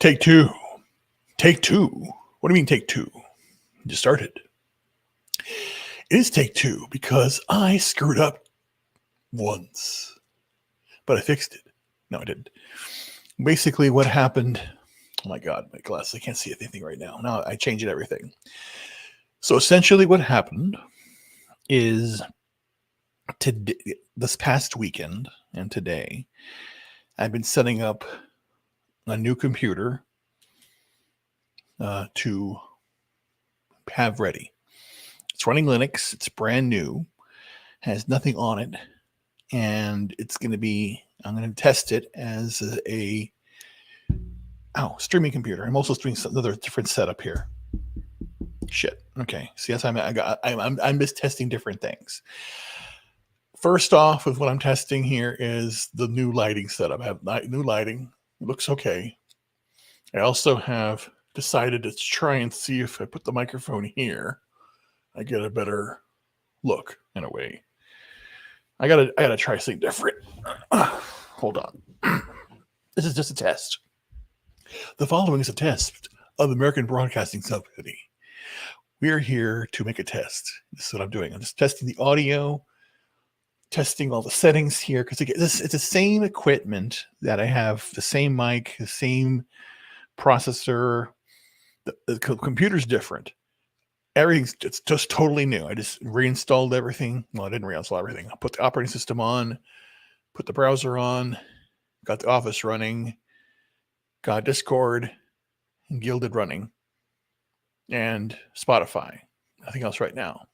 Take two. Take two. What do you mean take two? You just started. It is take two because I screwed up once, but I fixed it. No, I didn't. Basically, what happened? Oh my God, my glasses! I can't see anything right now. Now I changed everything. So essentially, what happened is this past weekend and today, I've been setting up a new computer to have ready. It's running Linux. It's brand new, has nothing on it, and it's going to be. I'm going to test it as a streaming computer. I'm also doing another different setup here. Shit. Okay. See, yes, I'm just testing different things. First off, with what I'm testing here is the new lighting setup. I have new lighting. It looks okay. I also have decided to try and see if I put the microphone here, I get a better look in a way. I gotta try something different. Hold on. This is just a test. The following is a test of the American Broadcasting Company. We are here to make a test. This is what I'm doing. I'm just testing the audio, testing all the settings here, because it's the same equipment that I have, the same mic, the same processor. The computer's different. It's just totally new. I just reinstalled everything. Well, I didn't reinstall everything. I put the operating system on, put the browser on, got the Office running, got Discord and Gilded running, and Spotify. Nothing else right now.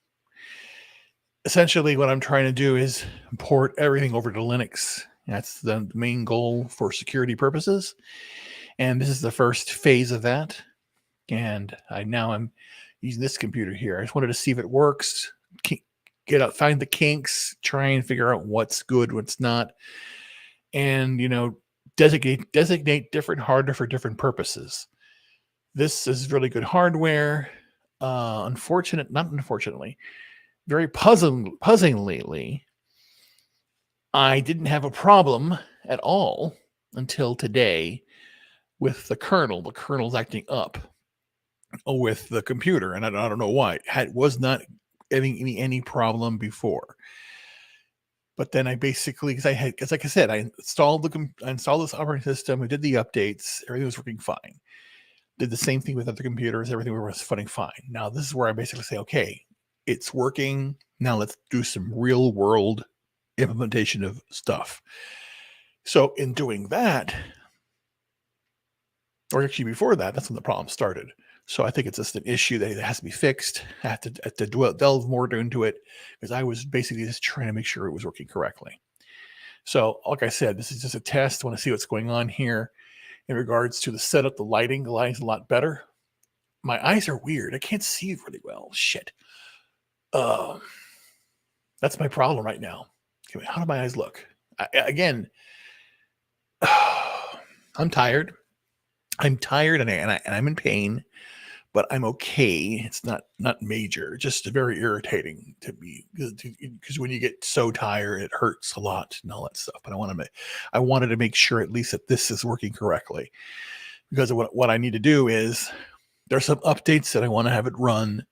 Essentially, what I'm trying to do is port everything over to Linux. That's the main goal for security purposes. And this is the first phase of that. And I'm using this computer here. I just wanted to see if it works, find the kinks, try and figure out what's good, what's not, and designate different hardware for different purposes. This is really good hardware. Not unfortunately, very puzzlingly, I didn't have a problem at all until today with the kernel. The kernel's acting up with the computer, and I don't know why. It was not having any problem before. But then I basically, because like I said, I installed this operating system, I did the updates, everything was working fine. Did the same thing with other computers, everything was running fine. Now this is where I basically say, okay, it's working. Now let's do some real world implementation of stuff. So in doing that, or actually before that, that's when the problem started. So I think it's just an issue that has to be fixed. I have to delve more into it because I was basically just trying to make sure it was working correctly. So like I said, this is just a test. I want to see what's going on here in regards to the setup, the lighting. The lighting's a lot better. My eyes are weird. I can't see really well. Shit. That's my problem right now. Okay, how do my eyes look? Again, I'm tired. I'm tired and I'm in pain, but I'm okay. It's not major, just very irritating to me because when you get so tired, it hurts a lot and all that stuff. But I wanted to make sure at least that this is working correctly, because what I need to do is there's some updates that I want to have it run,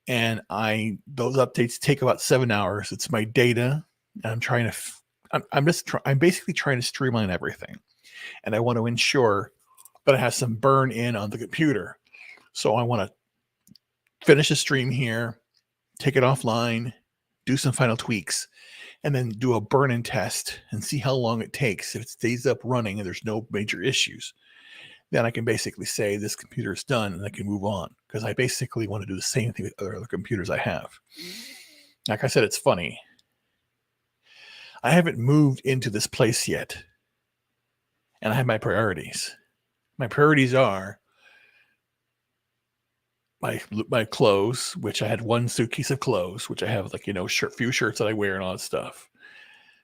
and those updates take about 7 hours. It's my data, and I'm basically trying to streamline everything, and I want to ensure that I have some burn in on the computer. So I want to finish the stream here, take it offline, do some final tweaks, and then do a burn-in test and see how long it takes. If it stays up running and there's no major issues, then I can basically say this computer is done and I can move on, because I basically want to do the same thing with other computers I have. Like I said, it's funny. I haven't moved into this place yet, and I have my priorities. My priorities are my clothes, which I had one suitcase of clothes, which I have few shirts that I wear and all that stuff.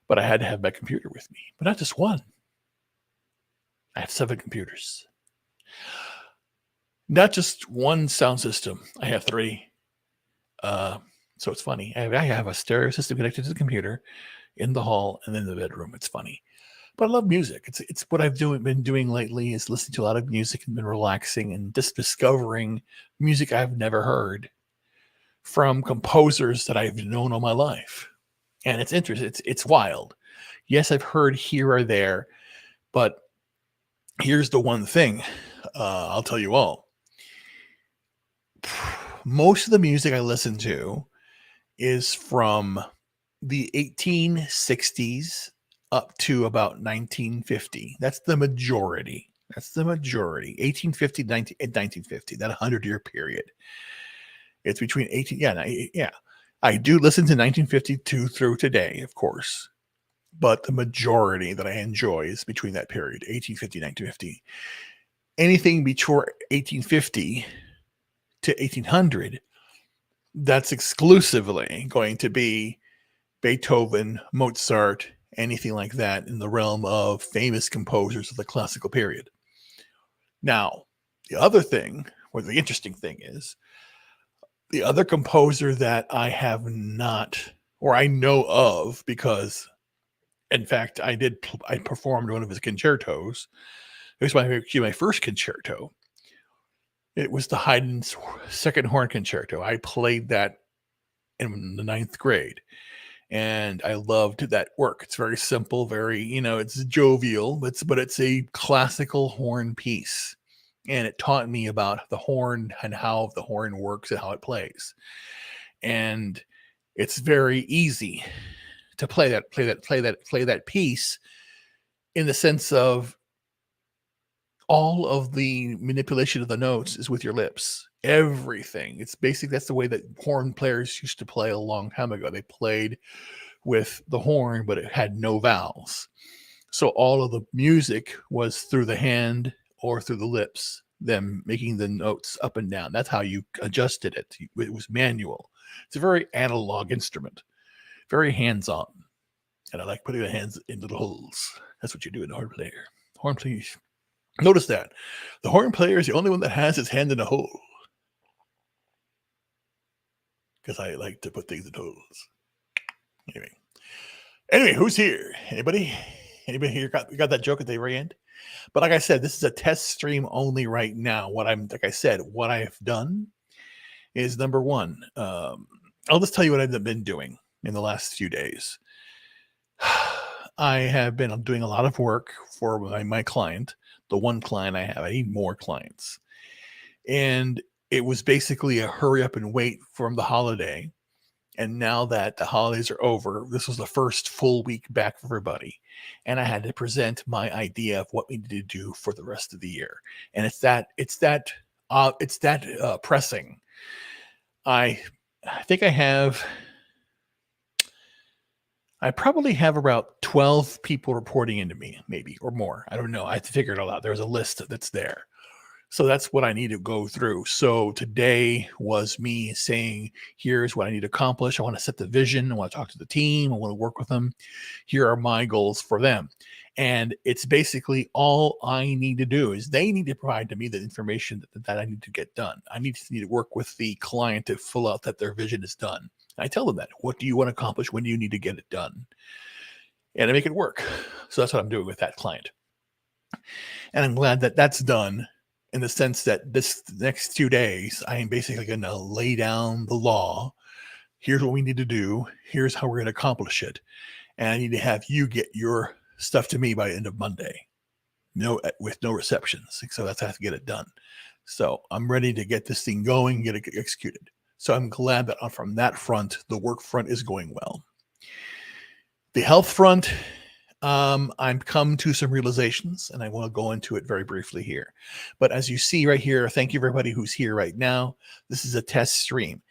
But I had to have my computer with me, but not just one. I have 7 computers. Not just one sound system. I have 3. So it's funny. I have a stereo system connected to the computer in the hall and then the bedroom. It's funny. But I love music. It's what been doing lately is listening to a lot of music and been relaxing and just discovering music I've never heard from composers that I've known all my life. And it's interesting. It's wild. Yes, I've heard here or there, but here's the one thing I'll tell you all. Most of the music I listen to is from the 1860s up to about 1950. That's the majority. 1850 1950, that 100-year period. It's between 18. Yeah. I do listen to 1952 through today, of course, but the majority that I enjoy is between that period, 1850, 1950. Anything between 1850 to 1800, that's exclusively going to be Beethoven, Mozart, anything like that in the realm of famous composers of the classical period. Now, the other thing, or the interesting thing is, the other composer that I have not, or I know of, because in fact I performed one of his concertos. It was my first concerto. It was the Haydn's Second Horn Concerto. I played that in the 9th grade, and I loved that work. It's very simple, very, it's jovial, but it's a classical horn piece. And it taught me about the horn and how the horn works and how it plays. And it's very easy to play that piece, in the sense of all of the manipulation of the notes is with your lips. Everything. It's basically, that's the way that horn players used to play a long time ago. They played with the horn, but it had no vowels. So all of the music was through the hand or through the lips, them making the notes up and down. That's how you adjusted it. It was manual. It's a very analog instrument, very hands-on. And I like putting the hands into the holes. That's what you do in a horn player. Horn players. Notice that. The horn player is the only one that has his hand in a hole. Because I like to put things in holes. Anyway, who's here? Anybody here got that joke at the very end? But like I said, this is a test stream only right now. What I've done is, number one, I'll just tell you what I've been doing in the last few days. I have been doing a lot of work for my client, the one client I have. I need more clients. And it was basically a hurry up and wait from the holiday. And now that the holidays are over, this was the first full week back for everybody. And I had to present my idea of what we need to do for the rest of the year. And it's that pressing. I think I probably have about 12 people reporting into me, maybe, or more. I don't know. I have to figure it all out. There's a list that's there. So that's what I need to go through. So today was me saying, here's what I need to accomplish. I want to set the vision. I want to talk to the team. I want to work with them. Here are my goals for them. And it's basically all I need to do is they need to provide to me the information that I need to get done. I need to work with the client to fill out that their vision is done. I tell them that. What do you want to accomplish? When do you need to get it done? And I make it work. So that's what I'm doing with that client. And I'm glad that that's done, in the sense that this next 2 days, I am basically going to lay down the law. Here's what we need to do. Here's how we're going to accomplish it. And I need to have you get your stuff to me by the end of Monday. With no receptions. So that's how I have to get it done. So I'm ready to get this thing going, get it executed. So I'm glad that from that front, the work front is going well. The health front, I've come to some realizations, and I want to go into it very briefly here. But as you see right here, thank you everybody who's here right now. This is a test stream.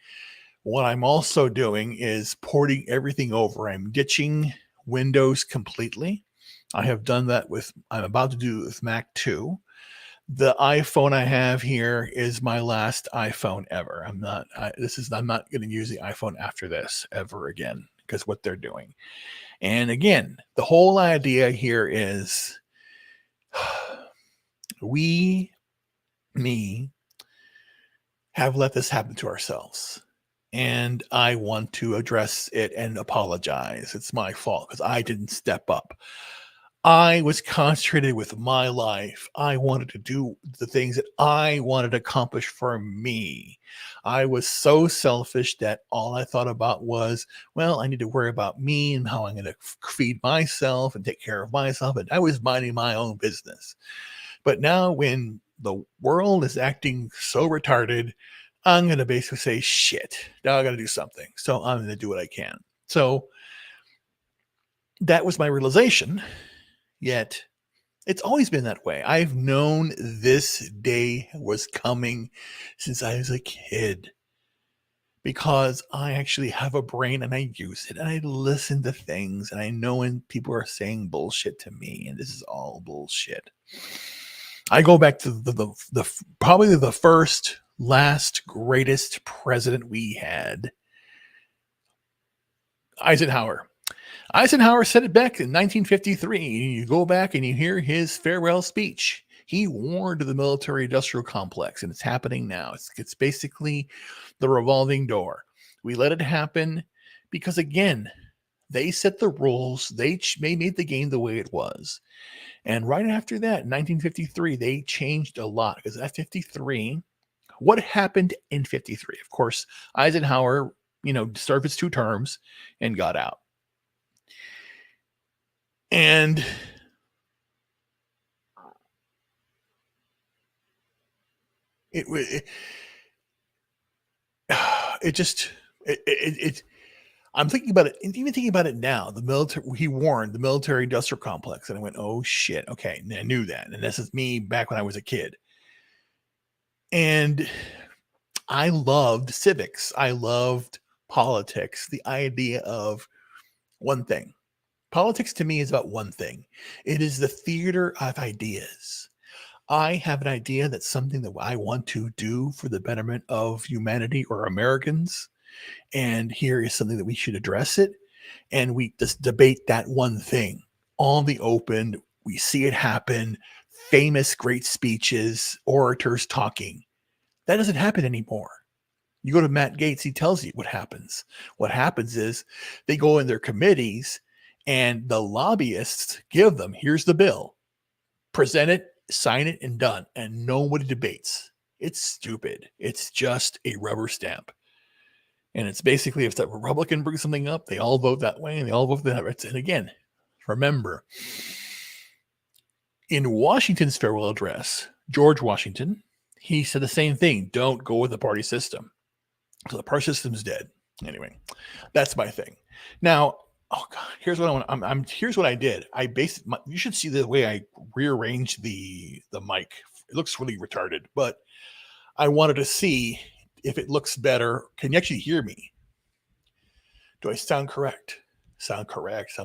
What I'm also doing is porting everything over. I'm ditching Windows completely. I have done that I'm about to do it with Mac 2. The iPhone I have here is my last iPhone ever. I'm not going to use the iPhone after this ever again, because what they're doing. And again, the whole idea here is we have let this happen to ourselves. And I want to address it and apologize. It's my fault because I didn't step up. I was concentrated with my life. I wanted to do the things that I wanted to accomplish for me. I was so selfish that all I thought about was, well, I need to worry about me and how I'm going to feed myself and take care of myself. And I was minding my own business. But now, when the world is acting so retarded, I'm going to basically say, shit, now I got to do something. So I'm going to do what I can. So that was my realization. Yet it's always been that way. I've known this day was coming since I was a kid because I actually have a brain and I use it and I listen to things and I know when people are saying bullshit to me, and this is all bullshit. I go back to the probably the first, last, greatest president we had, Eisenhower. Eisenhower said it back in 1953. You go back and you hear his farewell speech. He warned the military industrial complex, and it's happening now. It's basically the revolving door. We let it happen because, again, they set the rules. They made the game the way it was. And right after that, 1953, they changed a lot because at 53, what happened in 53? Of course, Eisenhower, served his 2 terms and got out. And it I'm thinking about it, and even thinking about it now. He warned the military industrial complex, and I went, oh shit, okay, I knew that, and this is me back when I was a kid. And I loved civics, I loved politics, the idea of one thing. Politics to me is about one thing. It is the theater of ideas. I have an idea that's something that I want to do for the betterment of humanity or Americans. And here is something that we should address it. And we just debate that one thing on the open. We see it happen. Famous, great speeches, orators talking. That doesn't happen anymore. You go to Matt Gaetz, he tells you what happens. What happens is they go in their committees and the lobbyists give them, here's the bill, present it, sign it, and done. And nobody debates. It's stupid. It's just a rubber stamp. And it's basically, if the Republican brings something up, they all vote that way and they all vote that way. And again, remember, in Washington's farewell address, George Washington, he said the same thing. Don't go with the party system. So the party system's dead. Anyway, that's my thing. Now, oh god, here's what I want. Here's what I did. You should see the way I rearranged the mic. It looks really retarded, but I wanted to see if it looks better. Can you actually hear me? Do I sound correct? Sound correct.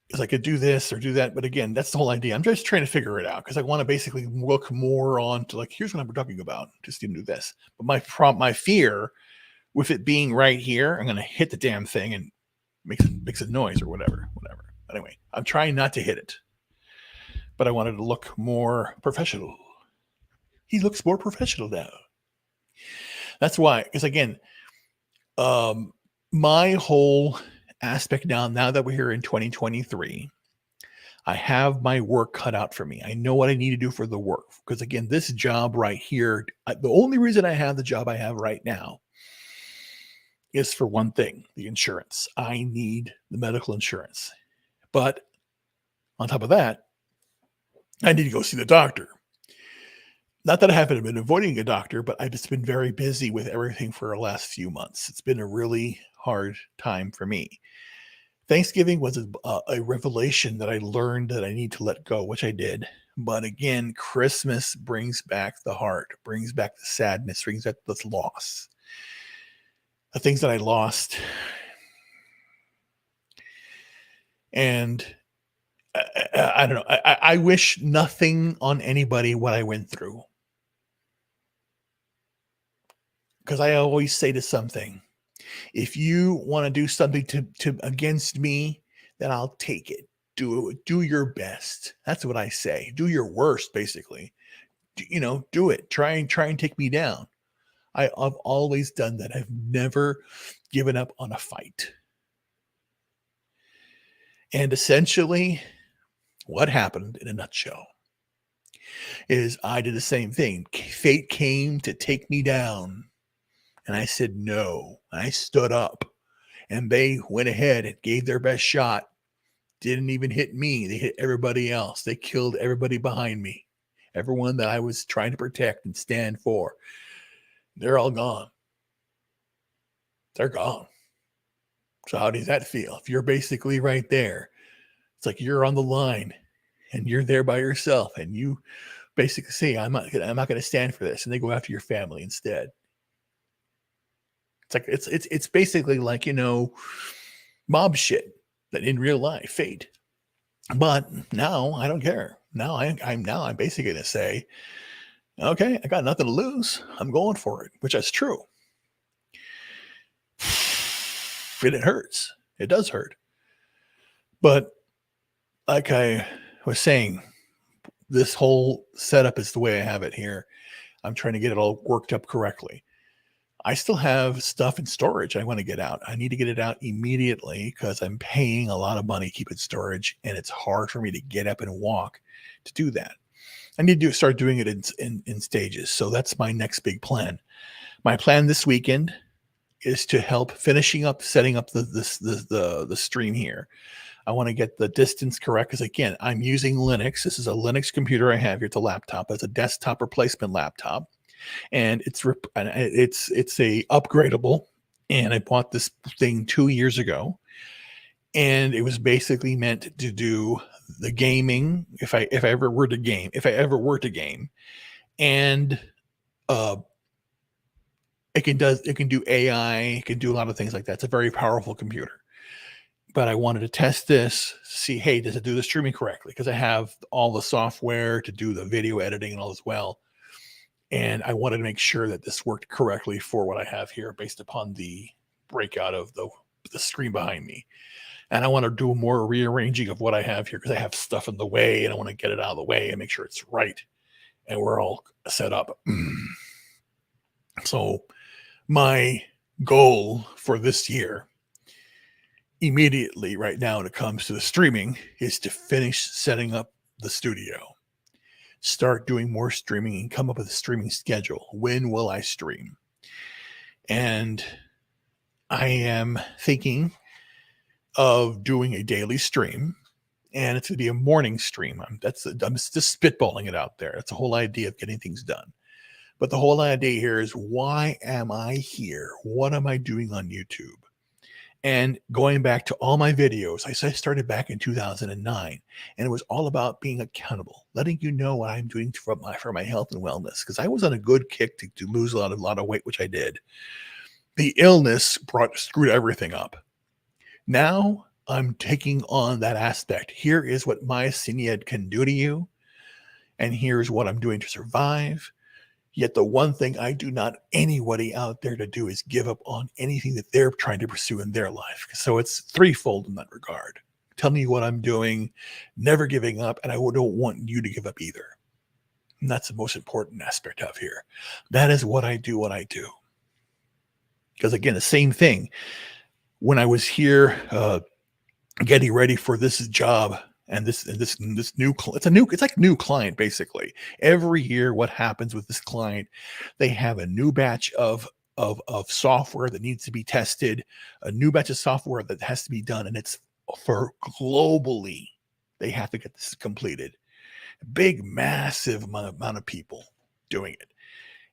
Because I could do this or do that, but again, that's the whole idea. I'm just trying to figure it out because I want to basically look more on to here's what I'm talking about. Just didn't do this, but my fear with it being right here, I'm going to hit the damn thing and makes a noise or whatever. Anyway, I'm trying not to hit it, but I wanted to look more professional. He looks more professional now. That's why, because again, my whole aspect now that we're here in 2023, I have my work cut out for me. I know what I need to do for the work. Because again, this job right here, the only reason I have the job I have right now is for one thing, the insurance. I need the medical insurance. But on top of that, I need to go see the doctor. Not that I haven't been avoiding a doctor, but I've just been very busy with everything for the last few months. It's been a really hard time for me. Thanksgiving was a revelation that I learned that I need to let go, which I did. But again, Christmas brings back the heart, brings back the sadness, brings back the loss. The things that I lost. And I don't know. I wish nothing on anybody what I went through. Because I always say to something, if you want to do something to against me, then I'll take it. Do your best. That's what I say. Do your worst, basically. Do it. Try and take me down. I've always done that. I've never given up on a fight. And essentially, What happened in a nutshell is I did the same thing. Fate came to take me down, and I said no. I stood up, and they went ahead and gave their best shot. Didn't even hit me. They hit everybody else. They killed everybody behind me. Everyone that I was trying to protect and stand for. They're all gone. They're gone. So how does that feel? If you're basically right there, it's like you're on the line and you're there by yourself and you basically say, I'm not going to stand for this. And they go after your family instead. It's like, it's basically like, mob shit that in real life, fate. But now I don't care. Now I'm basically going to say, okay, I got nothing to lose. I'm going for it, which is true. And it hurts. It does hurt. But like I was saying, this whole setup is the way I have it here. I'm trying to get it all worked up correctly. I still have stuff in storage I want to get out. I need to get it out immediately because I'm paying a lot of money to keep it storage, and it's hard for me to get up and walk to do that. I need to start doing it in stages. So that's my next big plan. My plan this weekend is to help finishing up setting up the stream here. I want to get the distance correct because again, I'm using Linux. This is a Linux computer I have here. It's a laptop. It's a desktop replacement laptop, and it's a upgradable. And I bought this thing 2 years ago, and it was basically meant to do the gaming if I ever were to game, and it can do AI, it can do a lot of things like that. It's a very powerful computer. But I wanted to test this, see, hey, does it do the streaming correctly? Because I have all the software to do the video editing and all as well. And I wanted to make sure that this worked correctly for what I have here based upon the breakout of the screen behind me. And I want to do more rearranging of what I have here because I have stuff in the way and I want to get it out of the way and make sure it's right. And we're all set up. So my goal for this year immediately right now when it comes to the streaming is to finish setting up the studio, start doing more streaming and come up with a streaming schedule. When will I stream? And I am thinking of doing a daily stream, and it's going to be a morning stream. I'm just spitballing it out there. That's the whole idea of getting things done. But the whole idea here is, why am I here? What am I doing on YouTube? And going back to all my videos, I started back in 2009, and it was all about being accountable, letting you know what I'm doing for my health and wellness. Because I was on a good kick to lose a lot of weight, which I did. The illness screwed everything up. Now I'm taking on that aspect. Here is what myasthenia can do to you, and here's what I'm doing to survive. Yet the one thing I do not anybody out there to do is give up on anything that they're trying to pursue in their life. So it's threefold in that regard. Telling you what I'm doing, never giving up, and I don't want you to give up either. And that's the most important aspect of here. That is what I do, Because again, the same thing. When I was here getting ready for this job, and this new, it's like new client basically. Every year, what happens with this client, they have a new batch of software that needs to be tested, a new batch of software that has to be done, and it's for globally. They have to get this completed. Big, massive amount of people doing it,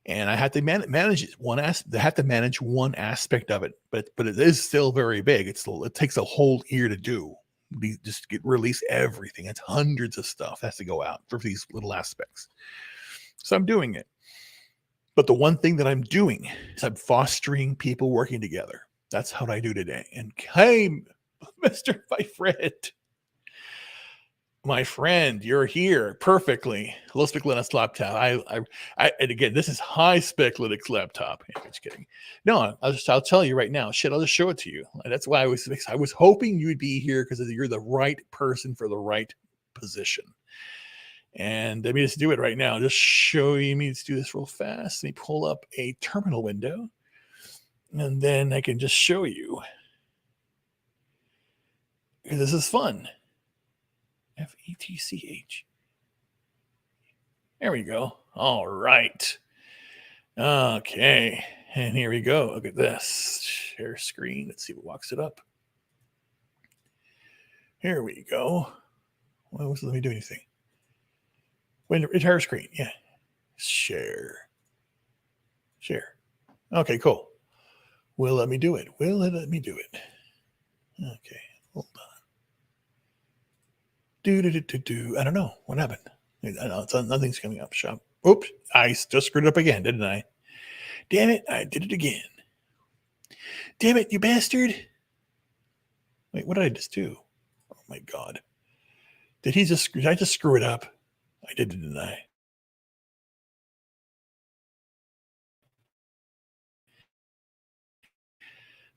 and I had to manage it. They have to manage one aspect of it, but it is still very big. It takes a whole year to do. Just release everything. It's hundreds of stuff has to go out for these little aspects. So I'm doing it. But the one thing that I'm doing is I'm fostering people working together. That's what I do today. And hey, Mr. My friend, you're here perfectly. Low spec Linux laptop. And again, this is high spec Linux laptop. I'm just kidding. No, I'll tell you right now. Shit, I'll just show it to you. That's why I was hoping you'd be here because you're the right person for the right position. And let me just do it right now. Just show you. Let me just do this real fast. Let me pull up a terminal window, and then I can just show you. This is fun. FETCH. There we go. All right. Okay. And here we go. Look at this. Share screen. Let's see what walks it up. Here we go. Well, let me do anything. Entire screen. Yeah. Share. Okay, cool. Will let me do it. Okay, hold on. I don't know what happened. I know nothing's coming up. Shop. Oops, I just screwed it up again, didn't I? Damn it, I did it again. Damn it, you bastard. Wait, what did I just do? Oh my God. Did I just screw it up? I did, didn't I?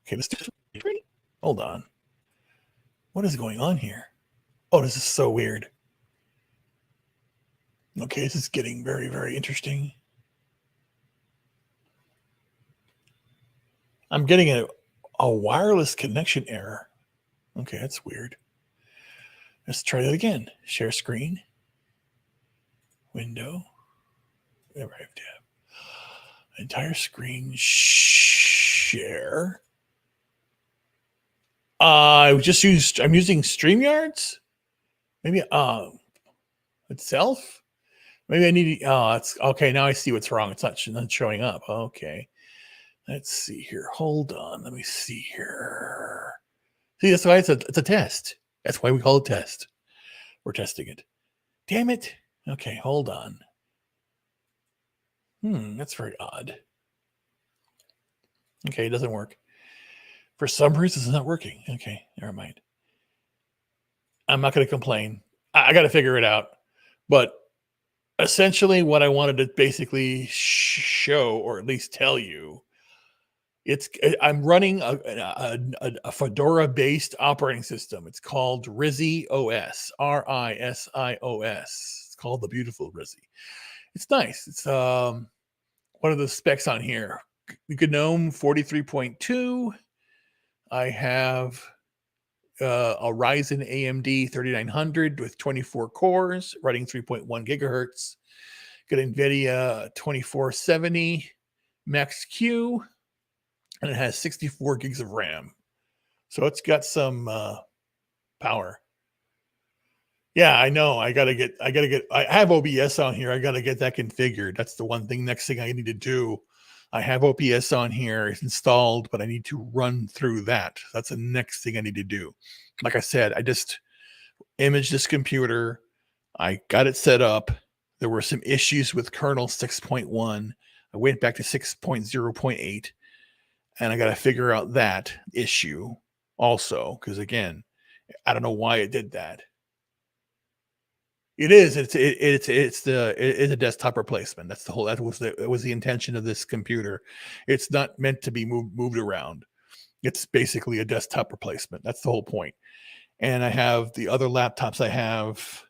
Okay, let's do this. Hold on. What is going on here? Oh, this is so weird. Okay, this is getting very, very interesting. I'm getting a wireless connection error. Okay, that's weird. Let's try that again. Share screen. Window. Arrive tab. Entire screen. Share. I'm using StreamYards. Maybe itself. Maybe I need. It's okay. Now I see what's wrong. It's not showing up. Okay. Let's see here. Hold on. Let me see here. See, that's why it's a test. That's why we call it a test. We're testing it. Damn it. Okay, hold on. That's very odd. Okay, it doesn't work. For some reason, it's not working. Okay, never mind. I'm not going to complain. I got to figure it out. But essentially, what I wanted to basically show, or at least tell you, I'm running a Fedora-based operating system. It's called Rizzy OS, RISIOS. It's called the beautiful Rizzy. It's nice. It's one of the specs on here. GNOME 43.2. I have a Ryzen AMD 3900 with 24 cores, running 3.1 gigahertz. Got NVIDIA 2470 Max-Q, and it has 64 gigs of RAM. So it's got some power. Yeah, I know. I have OBS on here. I got to get that configured. That's the next thing I need to do. I have OBS on here. It's installed, but I need to run through that. That's the next thing I need to do. Like I said, I just imaged this computer. I got it set up. There were some issues with kernel 6.1. I went back to 6.0.8, and I got to figure out that issue also, because again, I don't know why it did that. It is. It's a desktop replacement. That was the intention of this computer. It's not meant to be moved around. It's basically a desktop replacement. That's the whole point. And I have the other laptops I have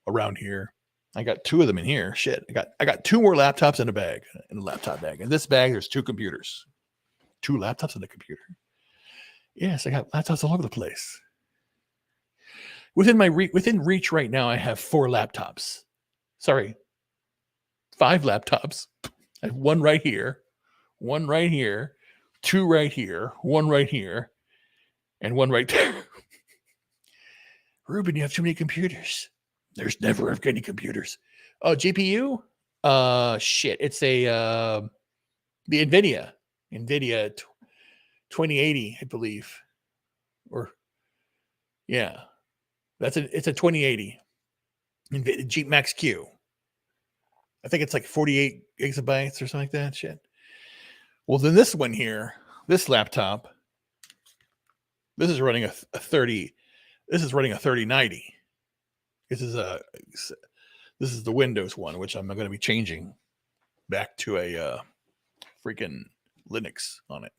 around here. I got two of them in here. Shit, I got two more laptops in a laptop bag. In this bag, there's two computers, two laptops and a computer. Yes, I got laptops all over the place. Within reach right now, I have 4 laptops. Sorry, 5 laptops. I have one right here, 2 right here, 1 right here, and 1 right there. Ruben, you have too many computers. There's never any computers. Oh, GPU? Shit. It's the NVIDIA 2080, I believe. Or yeah. It's a 2080 Jeep Max Q. I think it's like 48 gigabytes or something like that. Shit. Well, then this one here, this laptop, this is running a 30. This is running a 3090. This is the Windows one, which I'm going to be changing back to a freaking Linux on it.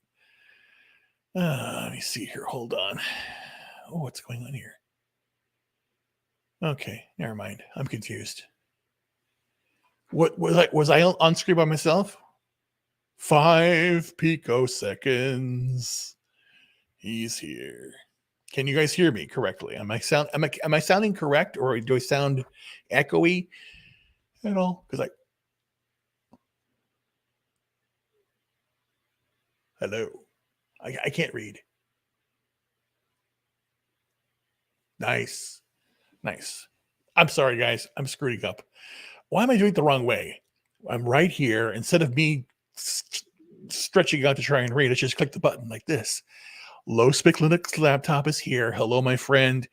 Let me see here. Hold on. Oh, what's going on here? Okay, never mind. I'm confused. What was I on screen by myself? 5 picoseconds. He's here. Can you guys hear me correctly? Am I sounding correct, or do I sound echoey? Because hello, I can't read. Nice. I'm sorry, guys. I'm screwing up. Why am I doing it the wrong way? I'm right here. Instead of me stretching out to try and read, let's just click the button like this. Low Spic Linux laptop is here. Hello, my friend.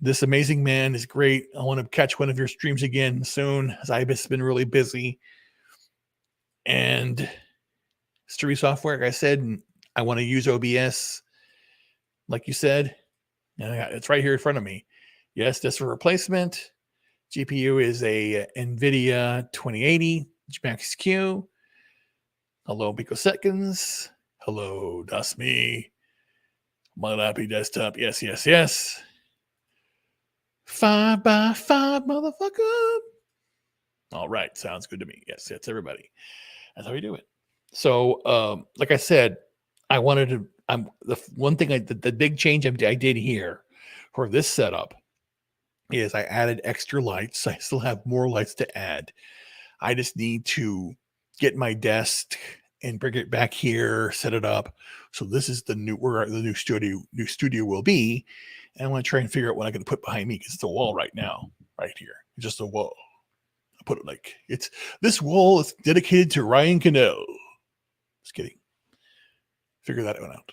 This amazing man is great. I want to catch one of your streams again soon, as I've just been really busy. And Streamy Software, like I said, I want to use OBS, like you said. It's right here in front of me. Yes, this is a replacement. GPU is a NVIDIA 2080 Max-Q. Hello, picoseconds. Hello, that's me. My lappy desktop. Yes. 5x5, motherfucker. All right, sounds good to me. Yes, that's everybody. That's how we do it. So, like I said, I wanted to. The one thing the big change I did here for this setup is I added extra lights. I still have more lights to add. I just need to get my desk and bring it back here, set it up. So this is where the new studio will be. And I want to try and figure out what I'm going to put behind me, because it's a wall right now, right here. It's just a wall. I put it like this wall is dedicated to Ryan Cannell. Just kidding. Figure that one out.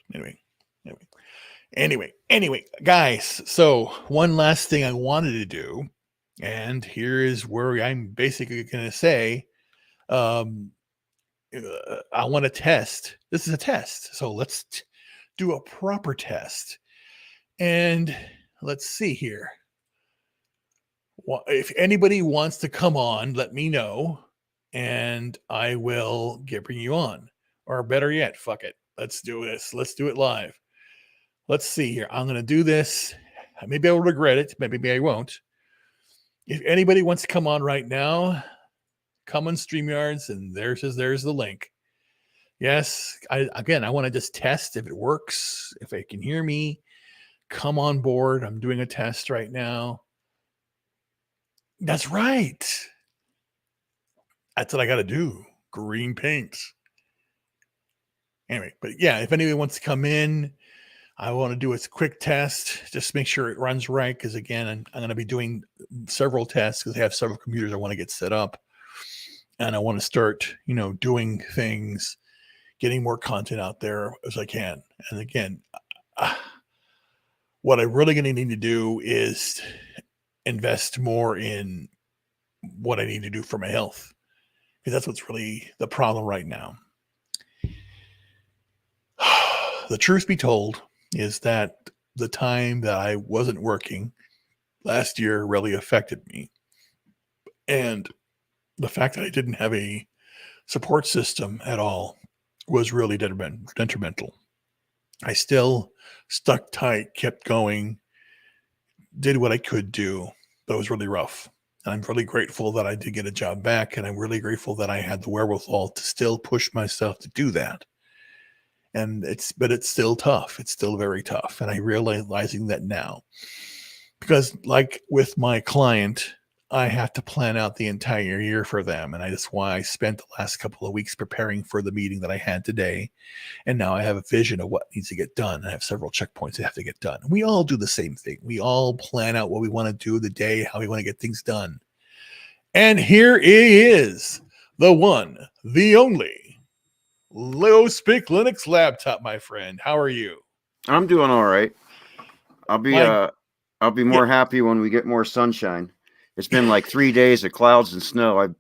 Anyway, guys. So one last thing I wanted to do, and here is where I'm basically going to say, I want to test. This is a test. So let's do a proper test. And let's see here. If anybody wants to come on, let me know, and I will bring you on. Or better yet, fuck it. Let's do this. Let's do it live. Let's see here. I'm going to do this. Maybe I'll regret it. Maybe I won't. If anybody wants to come on right now, come on StreamYards, and there's the link. Yes, I want to just test if it works, if I can hear me. Come on board. I'm doing a test right now. That's right. That's what I got to do. Green paint. Anyway, but yeah, if anybody wants to come in, I want to do a quick test. Just make sure it runs right, because again, I'm going to be doing several tests, because I have several computers I want to get set up. And I want to start, doing things, getting more content out there as I can. And again, what I'm really going to need to do is invest more in what I need to do for my health, because that's what's really the problem right now. The truth be told is that the time that I wasn't working last year really affected me. And the fact that I didn't have a support system at all was really detrimental. I still stuck tight, kept going, did what I could do, but it was really rough. And I'm really grateful that I did get a job back, and I'm really grateful that I had the wherewithal to still push myself to do that. But it's still tough. It's still very tough. And I'm realizing that now, because like with my client, I have to plan out the entire year for them. And that's why I spent the last couple of weeks preparing for the meeting that I had today. And now I have a vision of what needs to get done. I have several checkpoints that have to get done. We all do the same thing. We all plan out what we want to do the day, how we want to get things done. And here he is, the one, the only Low Spic Linux laptop, my friend. How are you? I'm doing all right. I'll be more happy when we get more sunshine. It's been like 3 days of clouds and snow. I'm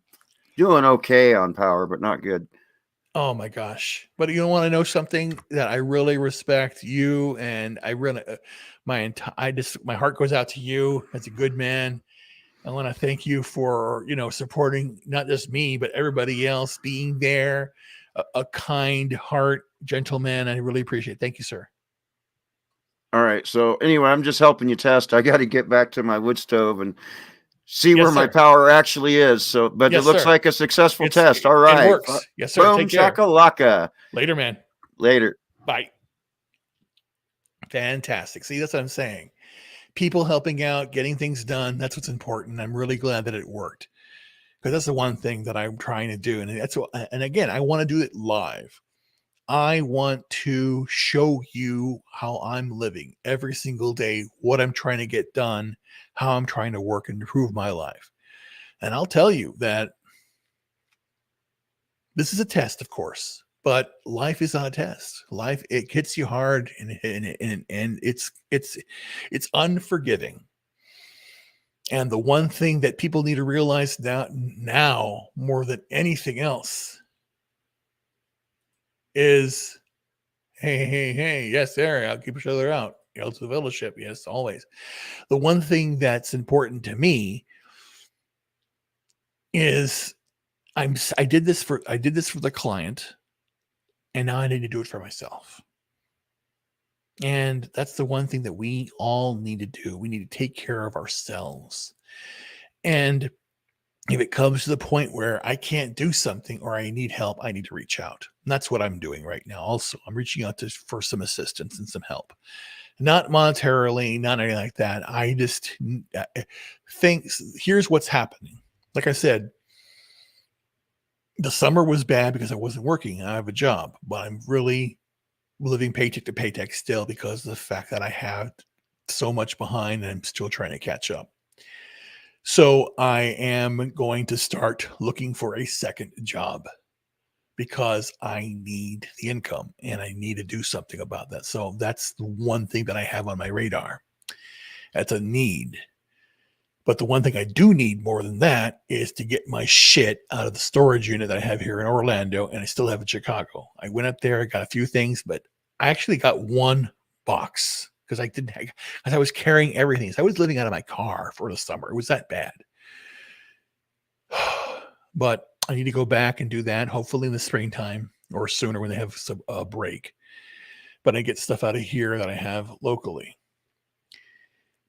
doing okay on power, but not good. Oh my gosh. But you want to know something that I really respect you, and I really my heart goes out to you as a good man. I want to thank you for, supporting not just me, but everybody else, being there, a kind heart, gentleman. I really appreciate it. Thank you, sir. All right. So anyway, I'm just helping you test. I got to get back to my wood stove and see where my power actually is. So, but it looks like a successful test. All right. It works. Yes, sir. Boom, shakalaka. Later, man. Later. Bye. Fantastic. See, that's what I'm saying. People helping out, getting things done. That's what's important. I'm really glad that it worked, because that's the one thing that I'm trying to do. And that's what, and again, I want to do it live. I want to show you how I'm living every single day, what I'm trying to get done, how I'm trying to work and improve my life. And I'll tell you that this is a test, of course, but life is not a test. Life, it hits you hard, and it's unforgiving. And the one thing that people need to realize now more than anything else is, hey, yes, there, I'll keep each other out. Hail to the fellowship, yes, always. The one thing that's important to me is I did this for the client, and now I need to do it for myself. And that's the one thing that we all need to do. We need to take care of ourselves. And if it comes to the point where I can't do something or I need help, I need to reach out. And that's what I'm doing right now. Also, I'm reaching out for some assistance and some help. Not monetarily, not anything like that. I just think here's what's happening. Like I said, the summer was bad because I wasn't working. I have a job, but I'm really living paycheck to paycheck still because of the fact that I have so much behind and I'm still trying to catch up. So I am going to start looking for a second job because I need the income and I need to do something about that. So that's the one thing that I have on my radar. That's a need. But the one thing I do need more than that is to get my shit out of the storage unit that I have here in Orlando, and I still have in Chicago. I went up there, I got a few things, but I actually got one box because because I was carrying everything. So I was living out of my car for the summer. It was that bad. But I need to go back and do that, hopefully in the springtime or sooner when they have some break. But I get stuff out of here that I have locally.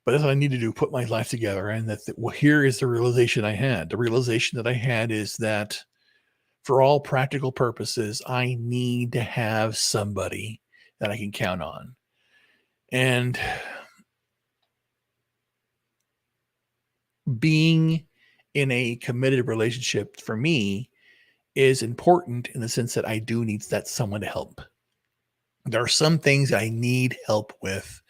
But that's what I need to do, put my life together. And here is the realization I had. The realization that I had is that for all practical purposes, I need to have somebody that I can count on. And being in a committed relationship for me is important in the sense that I do need that someone to help. There are some things I need help with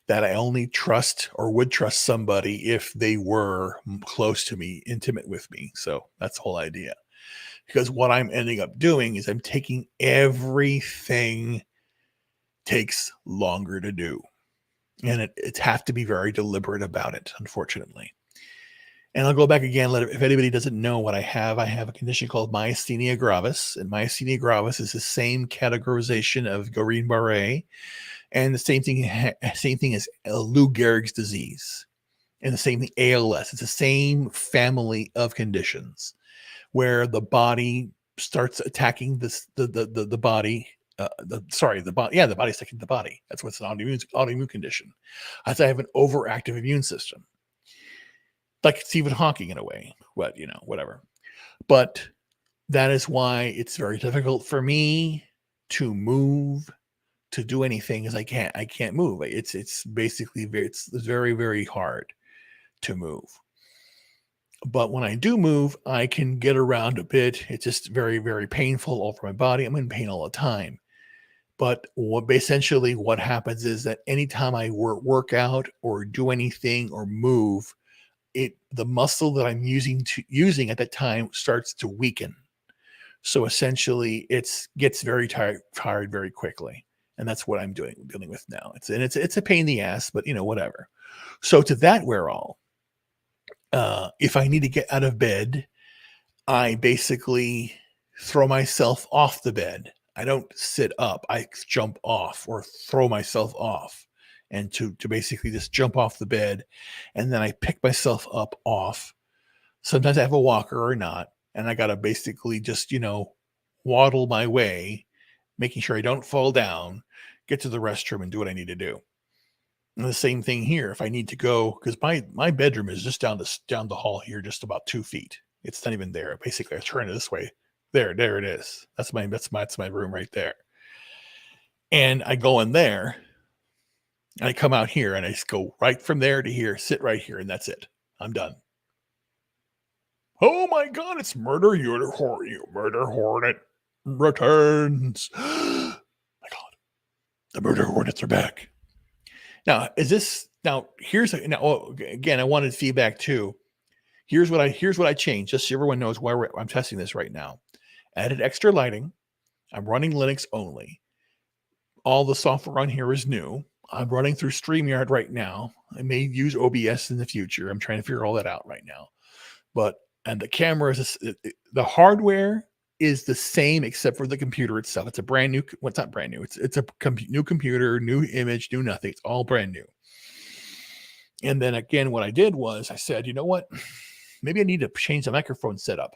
that I only trust or would trust somebody if they were close to me, intimate with me. So that's the whole idea. Because what I'm ending up doing is I'm taking everything takes longer to do. And it have to be very deliberate about it, unfortunately. And I'll go back again. If anybody doesn't know what I have a condition called myasthenia gravis. And myasthenia gravis is the same categorization of Guillain-Barré, and the same thing as Lou Gehrig's disease, and the same thing ALS. It's the same family of conditions where the body starts attacking the body. The body's attacking the body. That's what's an autoimmune condition. I have an overactive immune system, like Stephen Hawking in a way. Whatever. But that is why it's very difficult for me to move, to do anything, as I can't move. It's basically very, very hard to move. But when I do move, I can get around a bit. It's just very, very painful all over my body. I'm in pain all the time. But essentially what happens is that anytime I work out or do anything or move, the muscle that I'm using at that time starts to weaken. So essentially it gets very tired very quickly. And that's what I'm dealing with now. It's a pain in the ass, but whatever. So to that whereall, if I need to get out of bed, I basically throw myself off the bed. I don't sit up. I jump off or throw myself off, and to basically just jump off the bed, and then I pick myself up off. Sometimes I have a walker or not, and I got to basically just, waddle my way, making sure I don't fall down, get to the restroom and do what I need to do. And the same thing here. If I need to go, because my bedroom is just down the hall here, just about 2 feet. It's not even there. Basically, I turn it this way. There it is. That's my room right there. And I go in there, And I come out here and I just go right from there to here, sit right here, and that's it. I'm done. Oh my God, it's Murder Hornet returns. My God, the Murder Hornets are back. Now, again, I wanted feedback too. Here's what I changed, just so everyone knows why I'm testing this right now. Added extra lighting. I'm running Linux only. All the software on here is new. I'm running through StreamYard right now. I may use OBS in the future. I'm trying to figure all that out right now. And the camera the hardware is the same except for the computer itself. It's a brand new. Well, it's not brand new. It's a new computer, new image, new nothing. It's all brand new. And then again, what I did was I said, you know what? Maybe I need to change the microphone setup.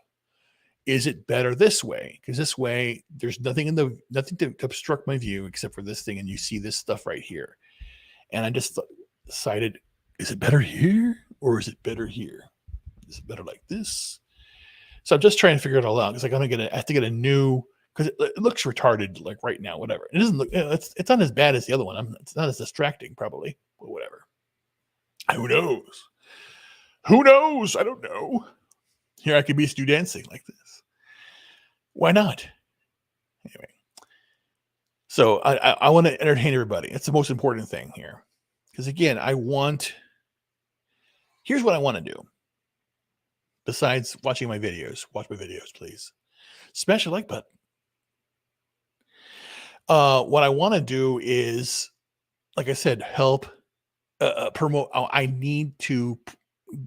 Is it better this way? Because this way, there's nothing to obstruct my view except for this thing, and you see this stuff right here. And I just decided, is it better here or is it better here? Is it better like this? So I'm just trying to figure it all out because I have to get a new, because it looks retarded like right now. Whatever. It doesn't look. It's not as bad as the other one. It's not as distracting probably, but whatever. Who knows? Who knows? I don't know. Here I could be Stu dancing like this. Why not? Anyway, so I want to entertain everybody. It's the most important thing here, because again, here's what I want to do. Besides watching my videos, watch my videos, please. Smash the like button. What I want to do is, like I said, help promote. I need to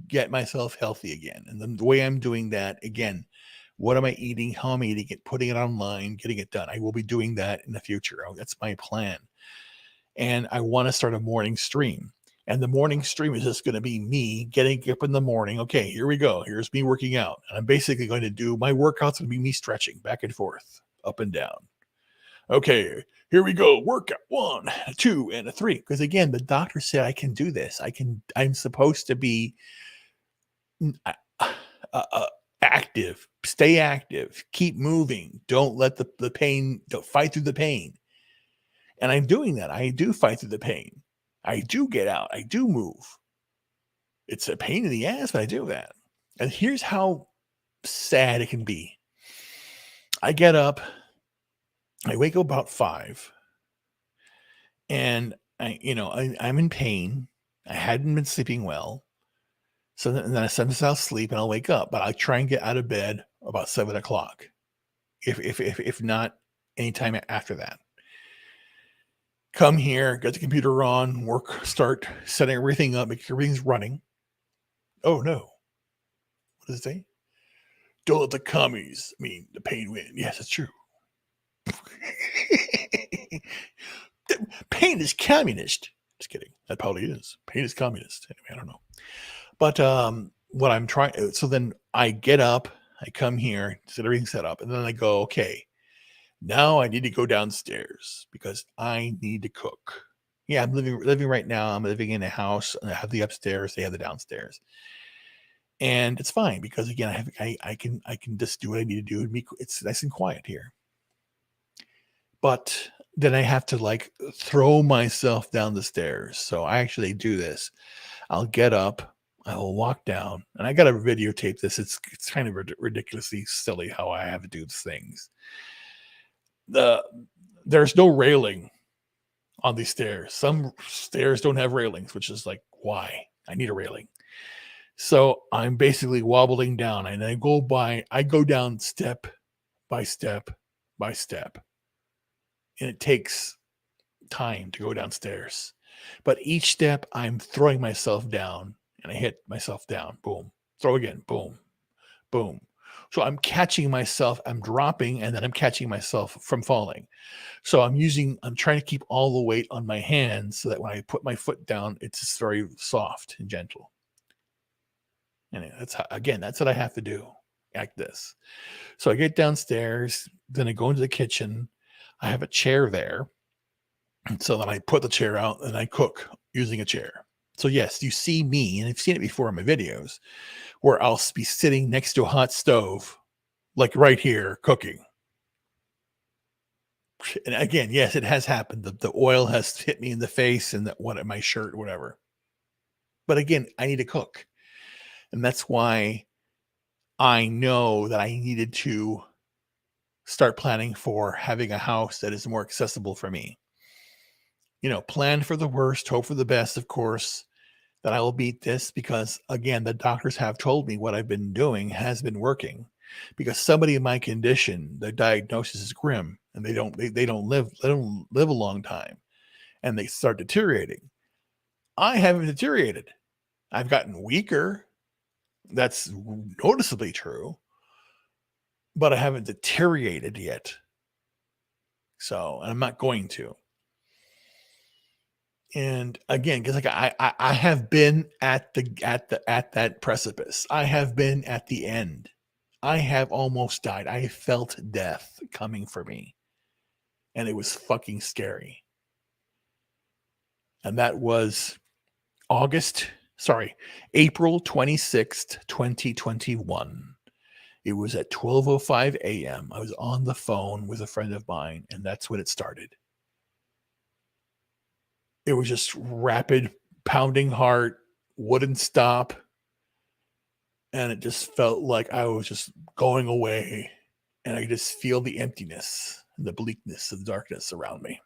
get myself healthy again. And the way I'm doing that, again, what am I eating? How am I eating it? Putting it online, getting it done. I will be doing that in the future. That's my plan. And I want to start a morning stream. And the morning stream is just going to be me getting up in the morning. Okay, here we go. Here's me working out. And I'm basically going to do my workouts and be me stretching back and forth, up and down. Okay, here we go. Workout 1, 2, and 3. Because again, the doctor said I can do this. I'm supposed to be active, stay active, keep moving. Don't let the pain, don't fight through the pain. And I'm doing that. I do fight through the pain. I do get out. I do move. It's a pain in the ass, but I do that. And here's how sad it can be. I get up. I wake up about 5. And I'm in pain. I hadn't been sleeping well. So then I sometimes I'll sleep and I'll wake up, but I try and get out of bed about 7 o'clock. If not anytime after that. Come here, get the computer on, start setting everything up, make sure everything's running. Oh no. What does it say? Don't let the pain win. Yes, it's true. Pain is communist. Just kidding. That probably is. Pain is communist. Anyway, I don't know. But what I'm trying, so then I get up, I come here, set everything set up, and then I go, okay, now I need to go downstairs because I need to cook. Yeah, I'm living right now. I'm living in a house, and I have the upstairs, they have the downstairs. And it's fine because again, I can just do what I need to do. It's nice and quiet here. But then I have to throw myself down the stairs. So I actually do this. I'll get up, I will walk down, and I got to videotape this. It's kind of ridiculously silly how I have to do things. There's no railing on these stairs. Some stairs don't have railings, which is why I need a railing. So I'm basically wobbling down, and I go down step by step by step. And it takes time to go downstairs. But each step, I'm throwing myself down, and I hit myself down. Boom. Throw again. Boom. Boom. So I'm catching myself. I'm dropping, and then I'm catching myself from falling. So I'm trying to keep all the weight on my hands so that when I put my foot down, it's just very soft and gentle. And that's what I have to do. Like this. So I get downstairs, then I go into the kitchen. I have a chair there. So then I put the chair out and I cook using a chair. So yes, you see me, and I've seen it before in my videos, where I'll be sitting next to a hot stove, like right here, cooking. And again, yes, it has happened. The oil has hit me in the face and my shirt, whatever. But again, I need to cook. And that's why I know that I needed to start planning for having a house that is more accessible for me. Plan for the worst, hope for the best, of course, that I will beat this because, again, the doctors have told me what I've been doing has been working. Because somebody in my condition, the diagnosis is grim, and they don't live a long time, and they start deteriorating. I haven't deteriorated. I've gotten weaker. That's noticeably true, but I haven't deteriorated yet. So, and I'm not going to. And again, because I have been at that precipice. I have been at the end. I have almost died. I felt death coming for me. And it was fucking scary. And that was April 26th, 2021. It was at 12:05 a.m. I was on the phone with a friend of mine, and that's when it started. It was just rapid, pounding heart, wouldn't stop. And it just felt like I was just going away. And I could just feel the emptiness and the bleakness of the darkness around me.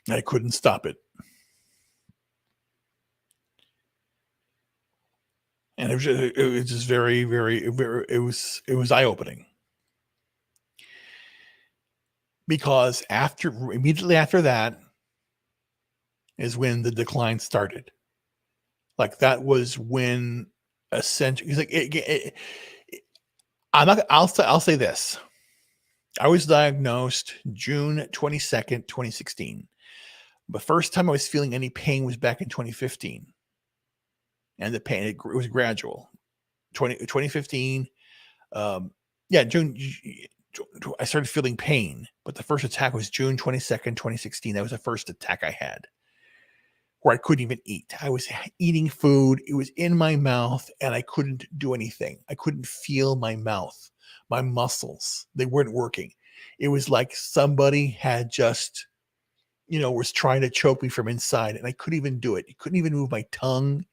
I couldn't stop it. And it was just very, very, it was eye-opening. Because immediately after that is when the decline started. Like that was when essentially, like I'll say this. I was diagnosed June 22nd, 2016. The first time I was feeling any pain was back in 2015. And the pain, it was gradual. 2015, June, I started feeling pain, but the first attack was June 22nd, 2016. That was the first attack I had where I couldn't even eat. I was eating food. It was in my mouth and I couldn't do anything. I couldn't feel my mouth, my muscles. They weren't working. It was like somebody had just, was trying to choke me from inside and I couldn't even do it. I couldn't even move my tongue.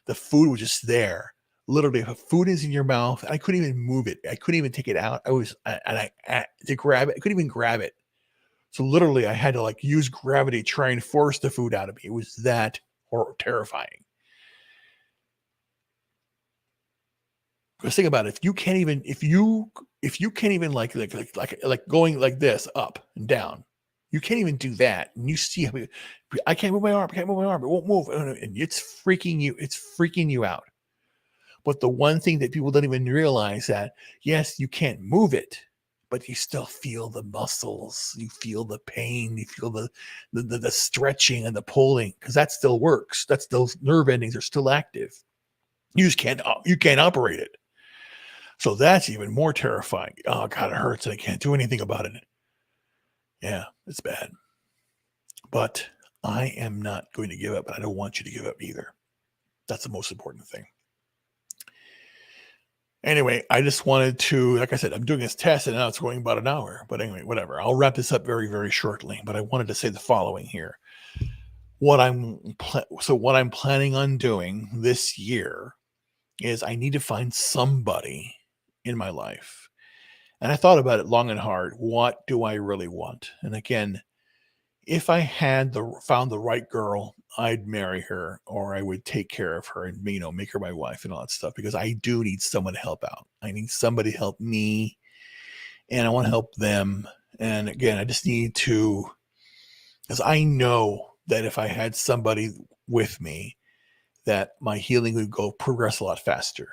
The food was just there. Literally, if food is in your mouth, I couldn't even move it. I couldn't even take it out. To grab it, I couldn't even grab it. So literally, I had to use gravity, try and force the food out of me. It was that terrifying. Because think about it: if you can't even like going like this up and down, you can't even do that. And you see, I can't move my arm. I can't move my arm. It won't move, and it's freaking you. It's freaking you out. But the one thing that people don't even realize that yes, you can't move it, but you still feel the muscles, you feel the pain, you feel the stretching and the pulling, because that still works. That's those nerve endings are still active. You can't operate it. So that's even more terrifying. Oh God, it hurts and I can't do anything about it. Yeah, it's bad. But I am not going to give up, and I don't want you to give up either. That's the most important thing. Anyway, I just wanted to, like I said, I'm doing this test and now it's going about an hour. But anyway, whatever. I'll wrap this up very, very shortly. But I wanted to say the following here. What I'm planning on doing this year is I need to find somebody in my life. And I thought about it long and hard. What do I really want? And again, if I had found the right girl, I'd marry her, or I would take care of her and make her my wife and all that stuff, because I do need someone to help out. I need somebody to help me, and I want to help them. And again, I just need to, because I know that if I had somebody with me, that my healing would progress a lot faster.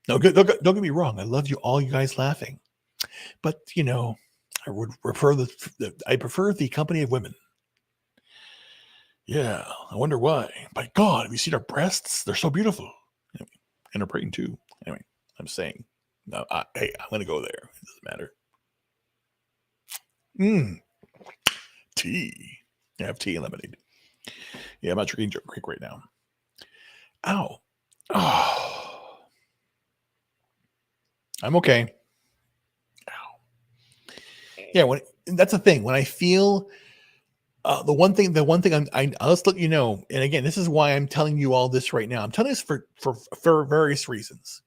No, don't get me wrong. I love all you guys laughing, but I would prefer I prefer the company of women. Yeah, I wonder why. By God, have you seen our breasts? They're so beautiful. Anyway, and her brain too. Anyway, I'm saying, no, hey, I'm gonna go there. It doesn't matter. Tea. I have tea and lemonade. Yeah, I'm not drinking Joe Creek right now. Ow. Oh. I'm okay. Ow. Yeah, that's the thing. When I feel the one thing I'll just let you know, and again, this is why I'm telling you all this right now. I'm telling this for various reasons.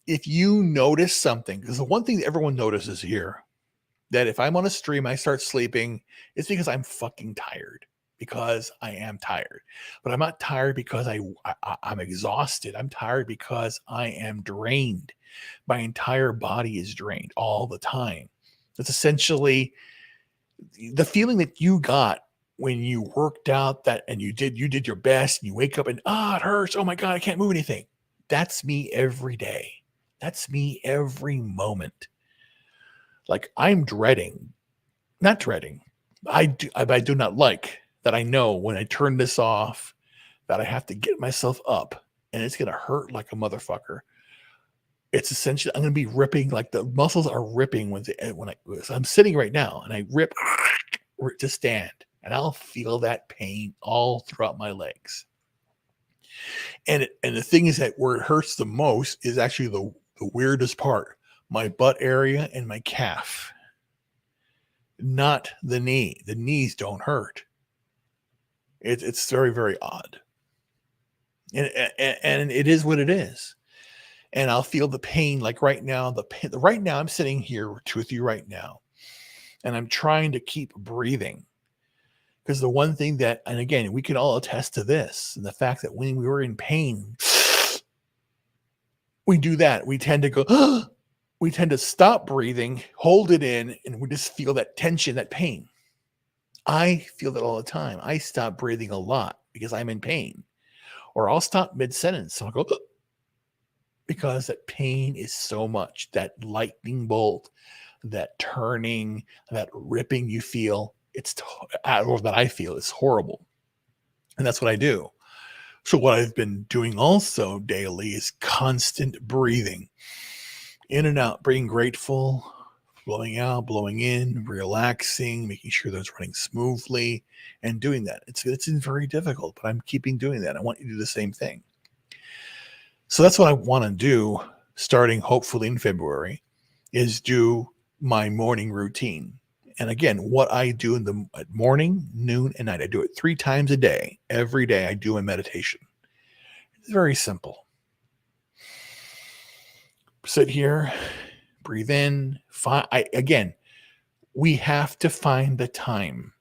If you notice something, because the one thing that everyone notices here, that if I'm on a stream, I start sleeping, it's because I'm fucking tired. Because I am tired, but I'm not tired because I'm exhausted. I'm tired because I am drained. My entire body is drained all the time. It's essentially the feeling that you got when you worked out that and you did your best and you wake up and it hurts. Oh my God, I can't move anything. That's me every day. That's me every moment. Like I'm not dreading. I do not like that. I know when I turn this off that I have to get myself up and it's going to hurt like a motherfucker. It's essentially, I'm going to be ripping, like the muscles are ripping when I'm sitting right now and I rip to stand and I'll feel that pain all throughout my legs. And the thing is that where it hurts the most is actually the weirdest part, my butt area and my calf, not the knee. The knees don't hurt. It's very, very odd. And it is what it is. And I'll feel the pain like right now. Right now, I'm sitting here with you right now, and I'm trying to keep breathing. Because the one thing that, and again, we can all attest to this, and the fact that when we were in pain, we do that. We tend to go, we tend to stop breathing, hold it in, and we just feel that tension, that pain. I feel that all the time. I stop breathing a lot because I'm in pain, or I'll stop mid-sentence. So I'll go, because that pain is so much, that lightning bolt, that turning, that ripping you feel, or that I feel is horrible. And that's what I do. So what I've been doing also daily is constant breathing, in and out, being grateful, blowing out, blowing in, relaxing, making sure that it's running smoothly, and doing that. It's very difficult, but I'm keeping doing that. I want you to do the same thing. So that's what I want to do, starting hopefully in February, is do my morning routine. And again, what I do in the morning, noon, and night, I do it 3 times a day. Every day I do a meditation. It's very simple. Sit here, breathe in. Again, we have to find the time.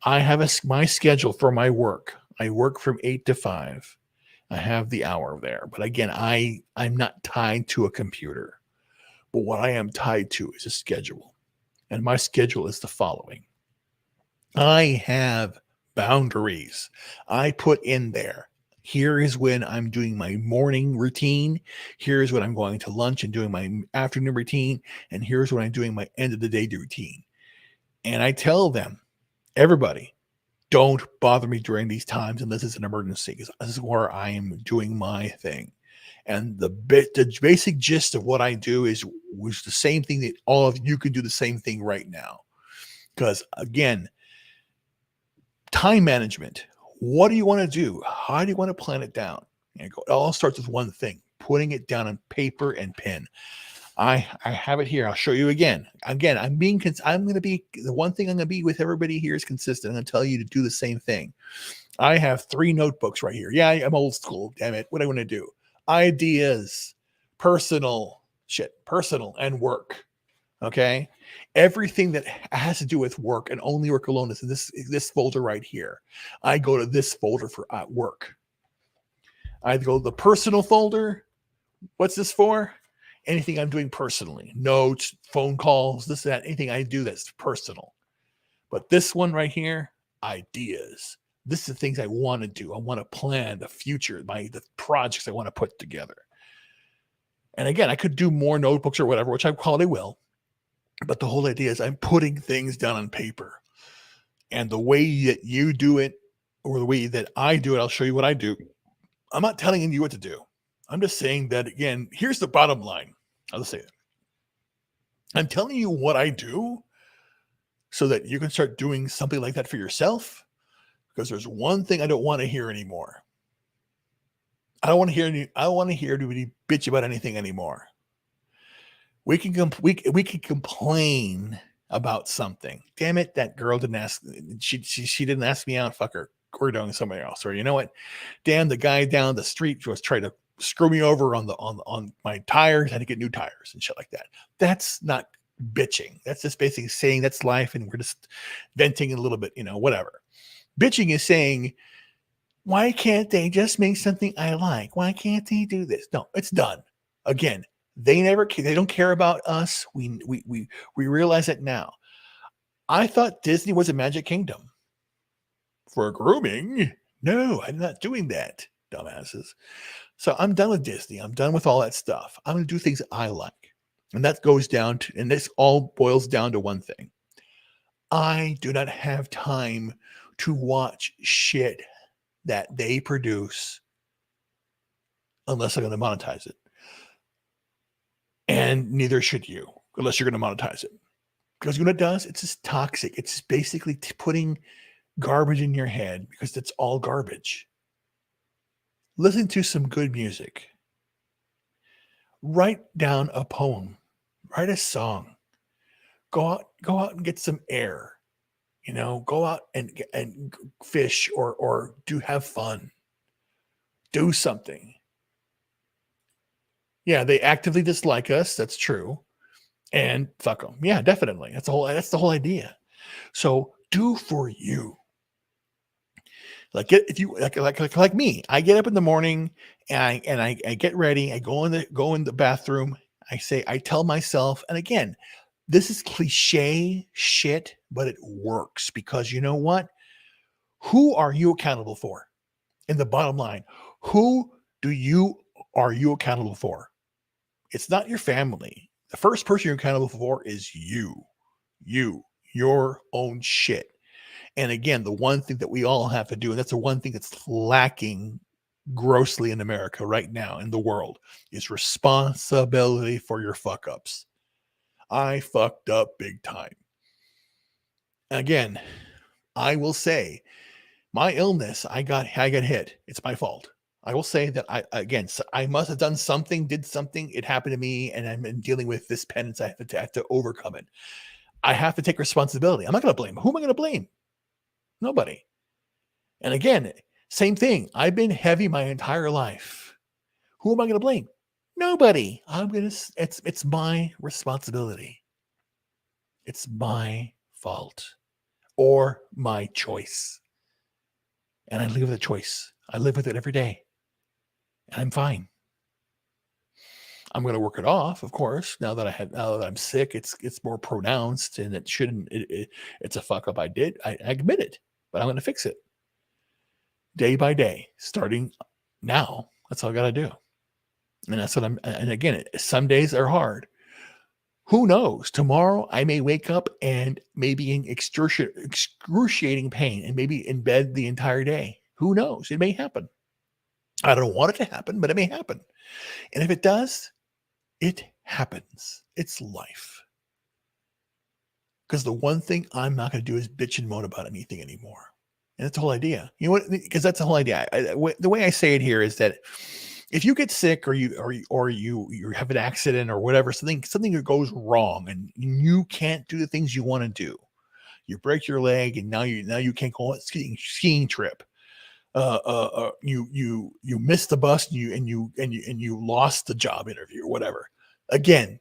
I have my schedule for my work. I work from 8 to 5. I have the hour there. But again, I'm not tied to a computer. But what I am tied to is a schedule. And my schedule is the following. I have boundaries. I put in there. Here is when I'm doing my morning routine. Here's when I'm going to lunch and doing my afternoon routine. And here's when I'm doing my end of the day routine. And I tell them, everybody, don't bother me during these times unless it's an emergency, because this is where I am doing my thing. And the basic gist of what I do was the same thing that all of you can do the same thing right now. Because again, time management. What do you want to do? How do you want to plan it down? And it all starts with one thing: putting it down on paper and pen. I have it here. I'll show you again. Again, I'm going to be, the one thing I'm going to be with everybody here is consistent. I'm going to tell you to do the same thing. I have 3 notebooks right here. Yeah, I'm old school. Damn it. What do I want to do? Ideas, personal and work. Okay. Everything that has to do with work and only work alone is in this folder right here. I go to this folder for work. I go to the personal folder. What's this for? Anything I'm doing personally, notes, phone calls, this, that, anything I do that's personal. But this one right here, ideas. This is the things I want to do. I want to plan the future, the projects I want to put together. And again, I could do more notebooks or whatever, which I probably will. But the whole idea is I'm putting things down on paper. And the way that you do it, or the way that I do it, I'll show you what I do. I'm not telling you what to do. I'm just saying that, again, here's the bottom line. I'll just say it. I'm telling you what I do so that you can start doing something like that for yourself. Because there's one thing I don't want to hear anymore. I don't want to hear anybody bitch about anything anymore. We can we can complain about something. Damn it, that girl didn't ask. She didn't ask me out. Fuck her. We're doing somebody else. Or you know what? Damn, the guy down the street was trying to screw me over on my tires. I had to get new tires and shit like that. That's not bitching. That's just basically saying that's life, and we're just venting a little bit. You know, whatever. Bitching is saying, why can't they just make something I like? Why can't they do this? No, it's done. Again, they don't care about us. We realize it now. I thought Disney was a Magic Kingdom for grooming. No, I'm not doing that, dumbasses. So I'm done with Disney. I'm done with all that stuff. I'm going to do things I like. And that goes down to, and this all boils down to one thing. I do not have time to watch shit that they produce unless I'm going to monetize it. And neither should you, unless you're going to monetize it. Because what it does, it's just toxic. It's basically putting garbage in your head because it's all garbage. Listen to some good music. Write down a poem. Write a song. Go out and get some air. You know, go out and fish or have fun. Do something. Yeah, they actively dislike us. That's true. And fuck them. Yeah, definitely. That's the whole idea. So do for you. Like if you like me, I get up in the morning and I get ready. I go in the bathroom. I tell myself, and again, this is cliche shit, but it works because you know what? Who are you accountable for? In the bottom line, who are you accountable for? It's not your family. The first person you're accountable for is you, your own shit. And again, the one thing that we all have to do, and that's the one thing that's lacking grossly in America right now in the world, is responsibility for your fuck ups. I fucked up big time. Again, I will say my illness, I got hit. It's my fault. I will say that I must have done something, did something. It happened to me, and I'm dealing with this penance. I have to overcome it. I have to take responsibility. I'm not going to blame. Who am I going to blame? Nobody. And again, same thing. I've been heavy my entire life. Who am I going to blame? Nobody. It's my responsibility. It's my fault or my choice. And I live with a choice. I live with it every day. And I'm fine. I'm going to work it off, of course. Now that I'm sick, it's more pronounced, and it shouldn't. It's a fuck up I did. I admit it, but I'm going to fix it day by day, starting now. That's all I got to do, and that's what I'm. And again, some days are hard. Who knows? Tomorrow I may wake up and maybe in excruciating pain, and maybe in bed the entire day. Who knows? It may happen. I don't want it to happen, but it may happen. And if it does, it happens. It's life. Because the one thing I'm not going to do is bitch and moan about anything anymore. And that's the whole idea. You know what? Because that's the whole idea. The way I say it here is that if you get sick or you have an accident or whatever, something that goes wrong and you can't do the things you want to do, you break your leg and now you can't go on a skiing trip. You missed the bus and you lost the job interview or whatever. Again,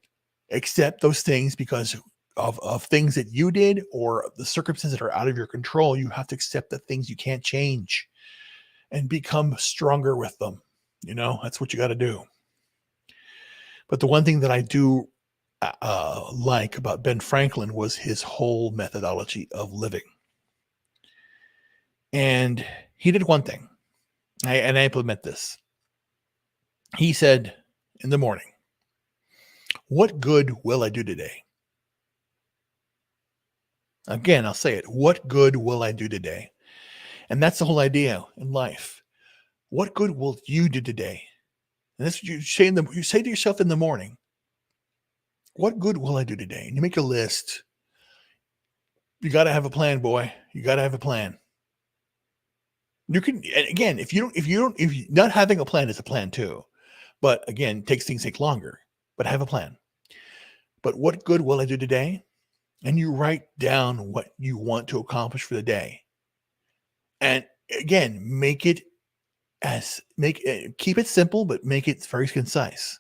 accept those things because of things that you did or the circumstances that are out of your control. You have to accept the things you can't change and become stronger with them. You know, that's what you got to do. But the one thing that I do like about Ben Franklin was his whole methodology of living. And he did one thing, and I implement this. He said in the morning, what good will I do today? Again, I'll say it. What good will I do today? And that's the whole idea in life. What good will you do today? And that's what you say to yourself in the morning. What good will I do today? And you make a list. You got to have a plan, boy. You got to have a plan. You can, and again, if not having a plan is a plan too, but again, take longer, but have a plan. but what good will I do today? And you write down what you want to accomplish for the day. And again, keep it simple, but make it very concise.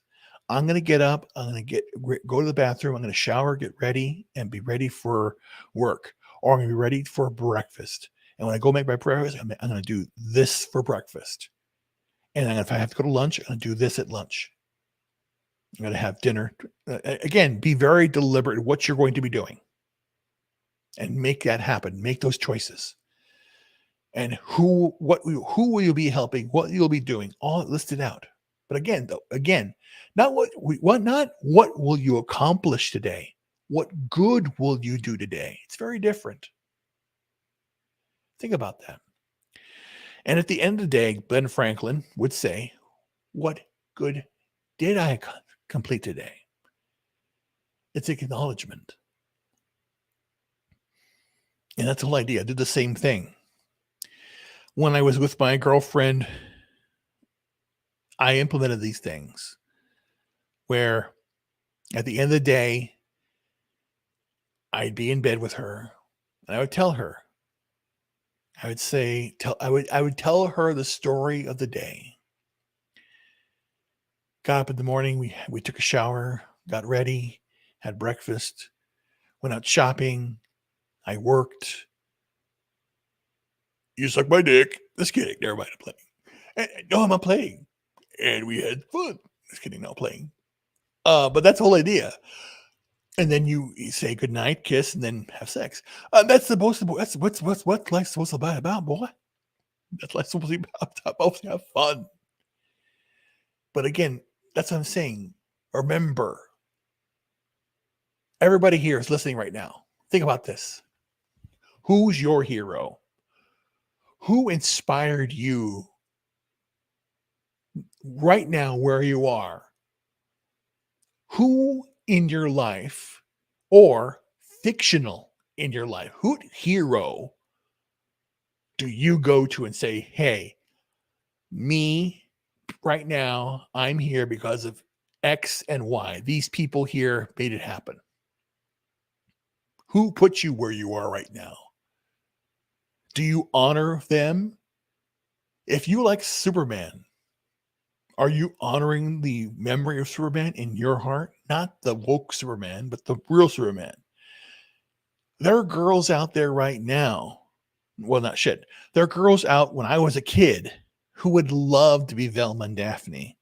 I'm going to get up. I'm going to go to the bathroom. I'm going to shower, get ready, and be ready for work. Or I'm going to be ready for breakfast. And when I go make my breakfast, I'm going to do this for breakfast. And then if I have to go to lunch, I'm going to do this at lunch. I'm going to have dinner. Again, be very deliberate in what you're going to be doing. And make that happen. Make those choices. And who will you be helping? What you'll be doing? All listed out. But again, not what will you accomplish today? What good will you do today? It's very different. Think about that. And at the end of the day, Ben Franklin would say, "What good did I complete today?" It's acknowledgement. And that's the whole idea. I did the same thing. When I was with my girlfriend, I implemented these things where at the end of the day, I'd be in bed with her and I would tell her, I would tell her the story of the day. Got up in the morning, we took a shower, got ready, had breakfast, went out shopping, I worked. You suck my dick. Just kidding. Never mind, I'm playing. No, I'm not playing. And we had fun. Just kidding, not playing. But that's the whole idea. And then you say goodnight, kiss, and then have sex. That's supposed to. That's what life's supposed to be about, boy. That's life's supposed to be about. Supposed to have fun. But again, that's what I'm saying. Remember, everybody here is listening right now. Think about this. Who's your hero? Who inspired you right now where you are? Who in your life or fictional in your life, who hero do you go to and say, hey, me right now, I'm here because of X and Y. These people here made it happen. Who put you where you are right now? Do you honor them? If you like Superman, are you honoring the memory of Superman in your heart? Not the woke Superman, but the real Superman. There are girls out there right now. Well, not shit. There are girls out when I was a kid who would love to be Velma and Daphne,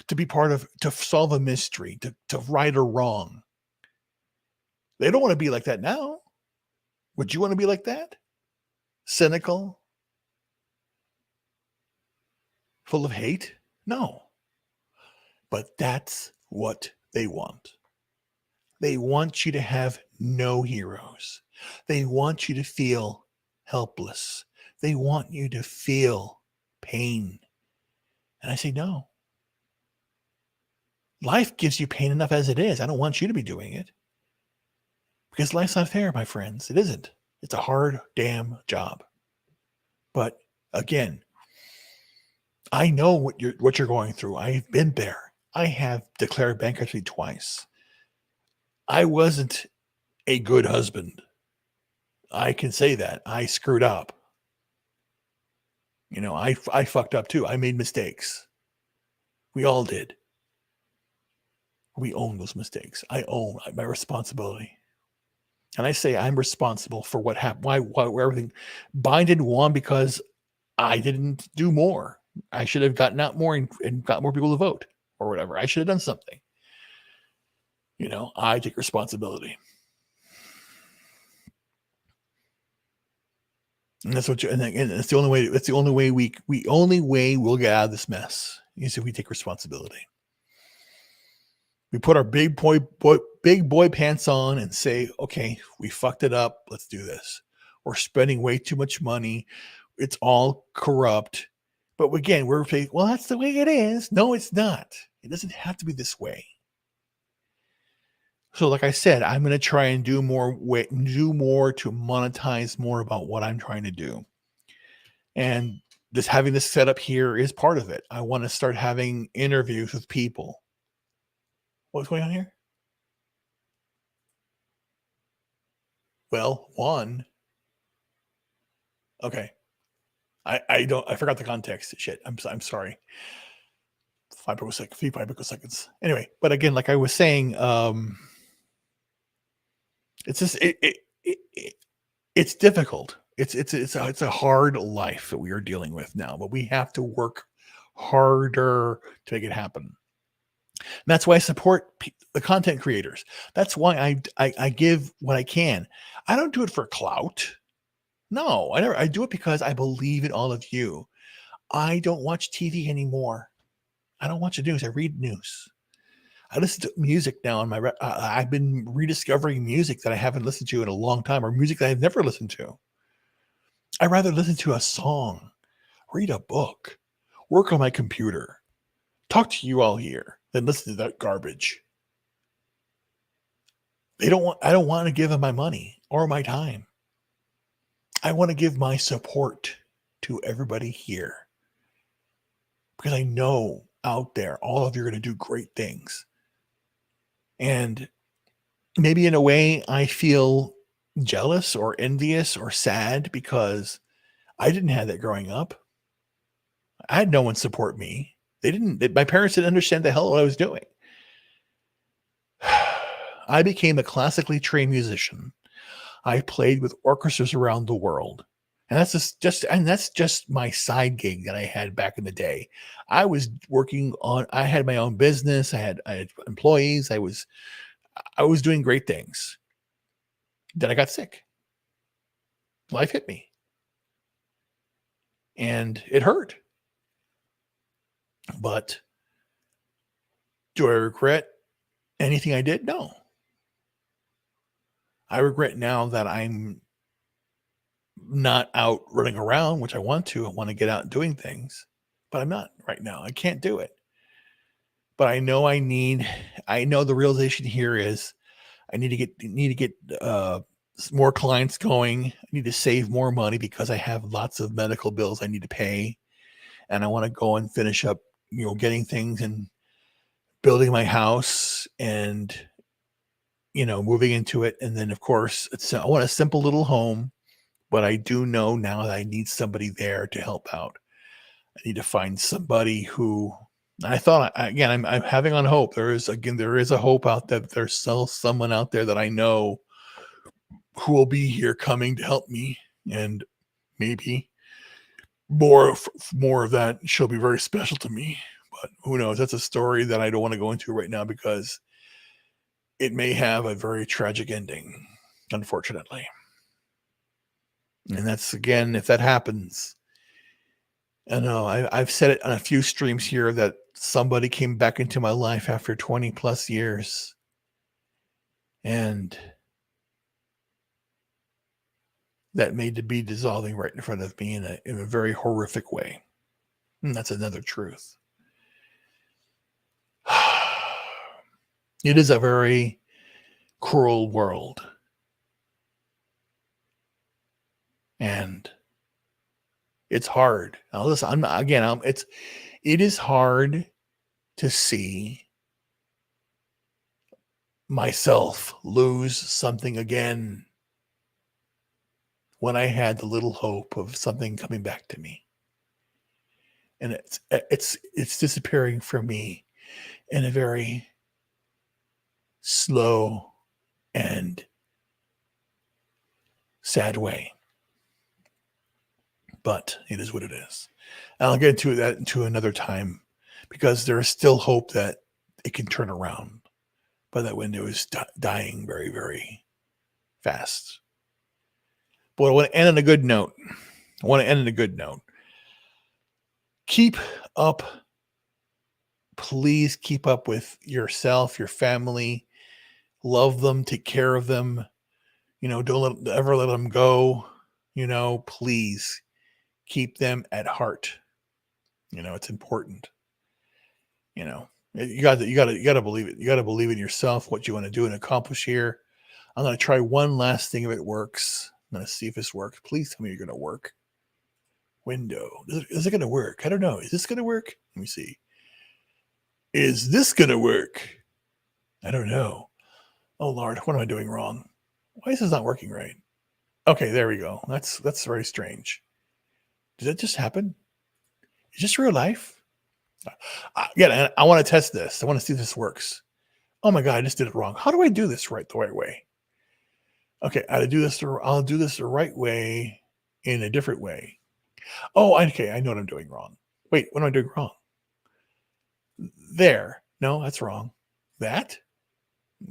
to solve a mystery, to right a wrong. They don't want to be like that now. Would you want to be like that? Cynical? Full of hate? No. But that's what they want. They want you to have no heroes. They want you to feel helpless. They want you to feel pain. And I say, no. Life gives you pain enough as it is. I don't want you to be doing it. Because life's not fair, my friends. It isn't. It's a hard damn job. But again, I know what you're going through. I've been there. I have declared bankruptcy twice. I wasn't a good husband. I can say that. I screwed up. I fucked up too. I made mistakes. We all did. We own those mistakes. I own my responsibility. And I say I'm responsible for what happened. Why everything Biden didn't won because I didn't do more. I should have gotten out more and got more people to vote or whatever. I should have done something. I take responsibility. And that's what and that's the only way. That's the only way we'll get out of this mess is if we take responsibility. We put our big boy pants on and say, okay, we fucked it up. Let's do this. We're spending way too much money. It's all corrupt. But again, we're saying, well, that's the way it is. No, it's not. It doesn't have to be this way. So like I said, I'm going to try and do more to monetize more about what I'm trying to do. And just having this set up here is part of it. I want to start having interviews with people. What's going on here? Well, one. Okay. I forgot the context. Shit. I'm sorry. 5 picoseconds. Anyway, but again, like I was saying, it's just it's difficult. It's a hard life that we are dealing with now, but we have to work harder to make it happen. And that's why I support the content creators. That's why I give what I can. I don't do it for clout. No, I never. I do it because I believe in all of you. I don't watch TV anymore. I don't watch the news. I read news. I listen to music now on my. I've been rediscovering music that I haven't listened to in a long time, or music that I've never listened to. I'd rather listen to a song, read a book, work on my computer, talk to you all here than listen to that garbage. I don't want to give them my money or my time. I want to give my support to everybody here because I know out there all of you are going to do great things. And maybe in a way I feel jealous or envious or sad because I didn't have that growing up. I had no one support me. My parents didn't understand the hell what I was doing. I became a classically trained musician. I played with orchestras around the world. And that's just my side gig that I had back in the day. I had my own business. I had employees. I was doing great things. Then I got sick. Life hit me. And it hurt. But do I regret anything I did? No. I regret now that I'm not out running around, which I want to. I want to get out and doing things, but I'm not right now. I can't do it. But I know the realization here is I need to get more clients going. I need to save more money because I have lots of medical bills I need to pay. And I want to go and finish up, getting things and building my house and, moving into it. And then of course I want a simple little home, but I do know now that I need somebody there to help out. I need to find somebody who I thought, again, I'm having on hope. There is a hope out there. There's still someone out there that I know who will be here coming to help me. And maybe more of that. She'll be very special to me, but who knows? That's a story that I don't want to go into right now because it may have a very tragic ending, unfortunately. And that's, again, if that happens, I know I've said it on a few streams here that somebody came back into my life after 20 plus years. And that may be dissolving right in front of me in a very horrific way. And that's another truth. It is a very cruel world. And it's hard. Now listen, it is hard to see myself lose something again when I had the little hope of something coming back to me. And it's disappearing from me in a very slow and sad way. But it is what it is. And I'll get into that into another time because there is still hope that it can turn around. But that window is dying very, very fast. But I want to end on a good note. Keep up. Please keep up with yourself, your family. Love them. Take care of them. Don't ever let them go. Please keep them at heart. It's important. You got to believe it. You got to believe in yourself, what you want to do and accomplish here. I'm going to try one last thing if it works. I'm going to see if this works. Please tell me you're going to work. Window. Is it going to work? I don't know. Is this going to work? Let me see. Is this going to work? I don't know. Oh, Lord, what am I doing wrong? Why is this not working right? Okay, there we go. That's very strange. Did that just happen? Is this real life? Yeah, I want to test this. I want to see if this works. Oh my god, I just did it wrong. How do I do this the right way? Okay, I'll do this the right way in a different way. Oh, okay, I know what I'm doing wrong. Wait, what am I doing wrong? There. No, that's wrong. That?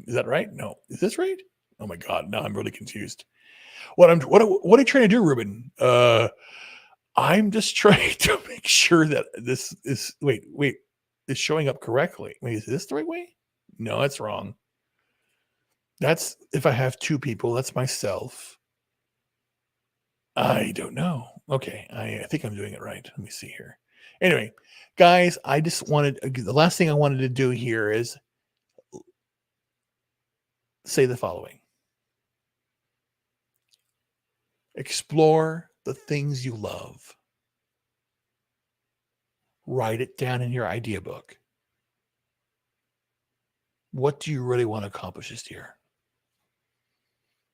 Is that right? No. Is this right? Oh my god, now I'm really confused. What are you trying to do, Ruben? I'm just trying to make sure that this is is showing up correctly. Wait, is this the right way? No, that's wrong. That's if I have two people, that's myself. I don't know. Okay, I think I'm doing it right. Let me see here. Anyway, guys, I just wanted the last thing I wanted to do here is say the following. Explore the things you love. Write it down in your idea book. What do you really want to accomplish this year?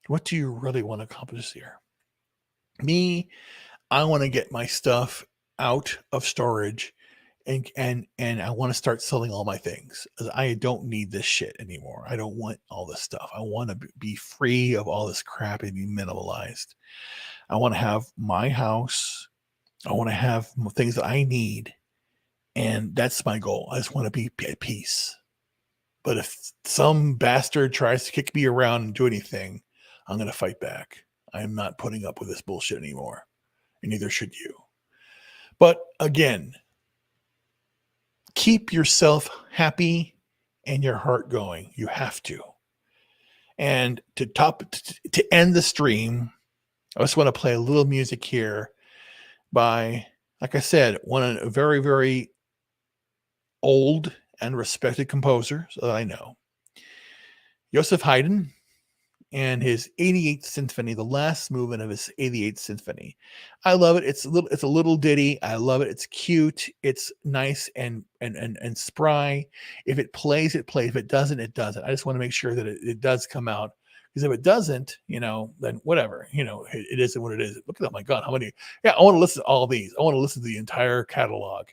What do you really want to accomplish this year? Me, I want to get my stuff out of storage and I want to start selling all my things. I don't need this shit anymore. I don't want all this stuff. I want to be free of all this crap and be minimalized. I want to have my house. I want to have things that I need. And that's my goal. I just want to be at peace. But if some bastard tries to kick me around and do anything, I'm going to fight back. I am not putting up with this bullshit anymore. And neither should you. But again, keep yourself happy and your heart going. You have to. And to end the stream, I just want to play a little music here by, like I said, a very, very old and respected composer that I know, Joseph Haydn, and his 88th Symphony, the last movement of his 88th Symphony. I love it. It's a little ditty. I love it. It's cute. It's nice and spry. If it plays, it plays. If it doesn't, it doesn't. I just want to make sure that it does come out. Because if it doesn't, then whatever, it isn't what it is. Look at that. Oh my God, how many? Yeah, I want to listen to all these. I want to listen to the entire catalog.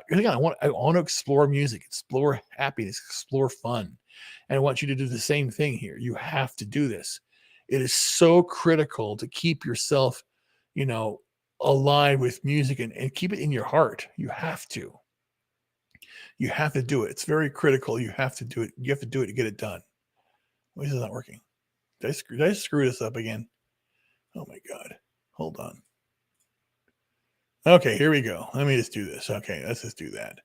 Again, I want to explore music, explore happiness, explore fun. And I want you to do the same thing here. You have to do this. It is so critical to keep yourself, alive with music and keep it in your heart. You have to. You have to do it. It's very critical. You have to do it. You have to do it to get it done. Why is it not working? Did I screw this up again? Oh my God. Hold on. Okay, here we go. Let me just do this. Okay, let's just do that.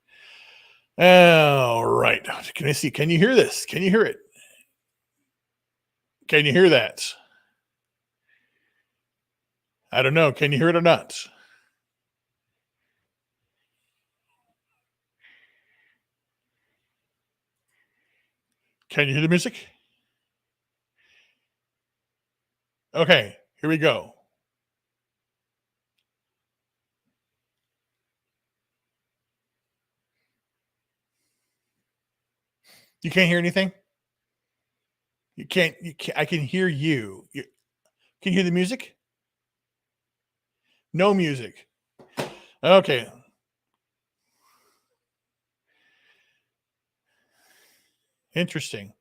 All right. Can I see? Can you hear this? Can you hear it? Can you hear that? I don't know. Can you hear it or not? Can you hear the music? Okay, here we go. You can't hear anything? You can't, I can hear you. Can you hear the music? No music. Okay. Interesting.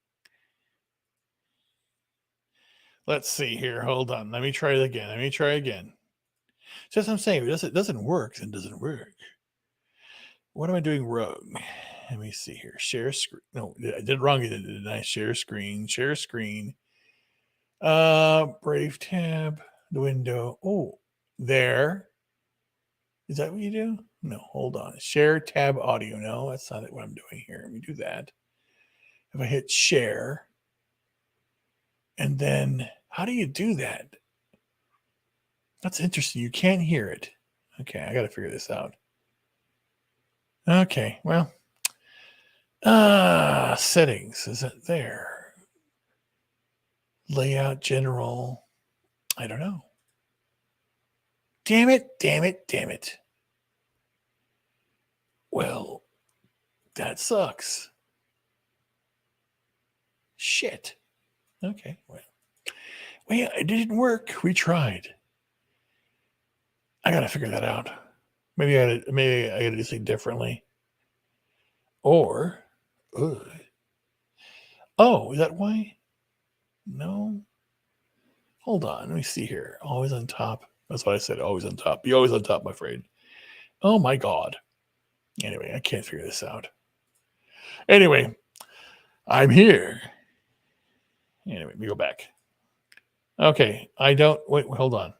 Let's see here. Hold on. Let me try it again. Just I'm saying, it doesn't work, then doesn't work. What am I doing wrong? Let me see here. Share screen. No, I did wrong. Did I? Share screen. Brave tab. The window. Oh, there. Is that what you do? No, hold on. Share tab audio. No, that's not what I'm doing here. Let me do that. If I hit share, and then how do you do that? That's interesting. You can't hear it. Okay, I got to figure this out. Okay, well, settings. Is it there? Layout general. I don't know. Damn it. Well, that sucks. Shit. Okay, well, Wait, it didn't work. We tried. I gotta figure that out. Maybe I gotta do something differently. Or, ugh. Oh, is that why? No. Hold on. Let me see here. Always on top. That's what I said. Always on top. Be always on top, my friend. Oh my God. Anyway, I can't figure this out. Anyway, I'm here. Anyway, let me go back. Okay, I don't. Wait, hold on.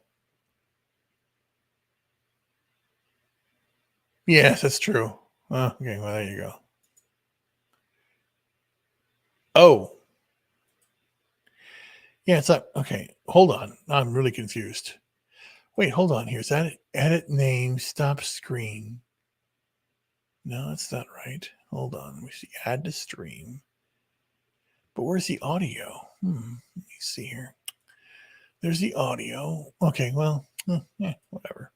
Yes, that's true. Okay, well, there you go. Oh. Yeah, it's up. Okay, hold on. I'm really confused. Wait, hold on here. Is that it? Edit name, stop screen? No, that's not right. Hold on. Let me see. Add to stream. But where's the audio? Let me see here. There's the audio. Okay, well, whatever.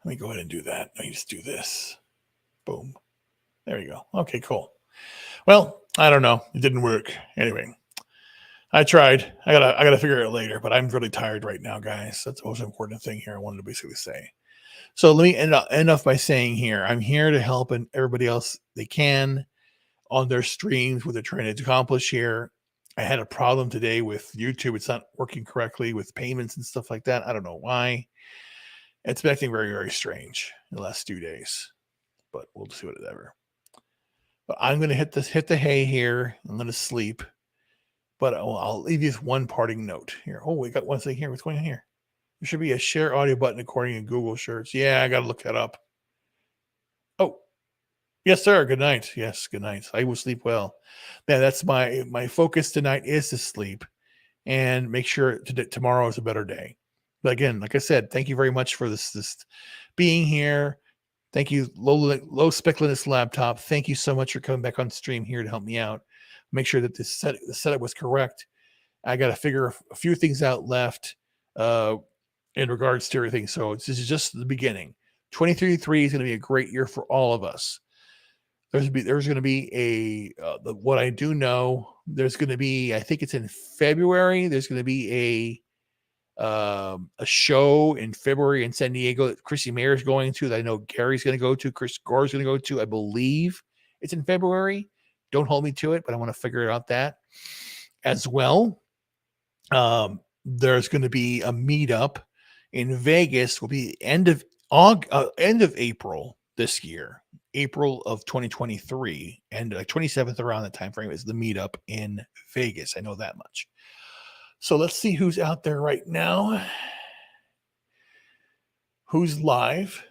Let me go ahead and do that. Let me just do this. Boom. There you go. Okay, cool. Well, I don't know. It didn't work. Anyway, I tried. I gotta figure it out later, but I'm really tired right now, guys. That's the most important thing here I wanted to basically say. So let me end off by saying here, I'm here to help and everybody else they can on their streams, what they're trying to accomplish here. I had a problem today with YouTube. It's not working correctly with payments and stuff like that. I don't know why. It's been acting very, very strange in the last 2 days, but we'll see whatever. But I'm going to hit the hay here. I'm going to sleep, but I'll leave you with one parting note here. Oh, we got one thing here. What's going on here? There should be a share audio button according to Google Shirts. Yeah, I got to look that up. Oh, yes, sir. Good night. Yes, good night. I will sleep well. Yeah, that's my focus tonight is to sleep and make sure tomorrow is a better day. But again, like I said, thank you very much for this being here. Thank you, low spec Linux laptop. Thank you so much for coming back on stream here to help me out. Make sure that the setup was correct. I got to figure a few things out left in regards to everything. So this is just the beginning. 2023 is going to be a great year for all of us. There's going to be what I do know. There's going to be, I think it's in February. There's going to be a show in February in San Diego that Chrissy Mayer is going to. That I know Gary's going to go to. Chris Gore is going to go to. I believe it's in February. Don't hold me to it, but I want to figure out that as well. There's going to be a meetup in Vegas. Will be end of April this year. April of 2023 and 27th around that time frame is the meetup in Vegas. I know that much. So let's see who's out there right now. Who's live?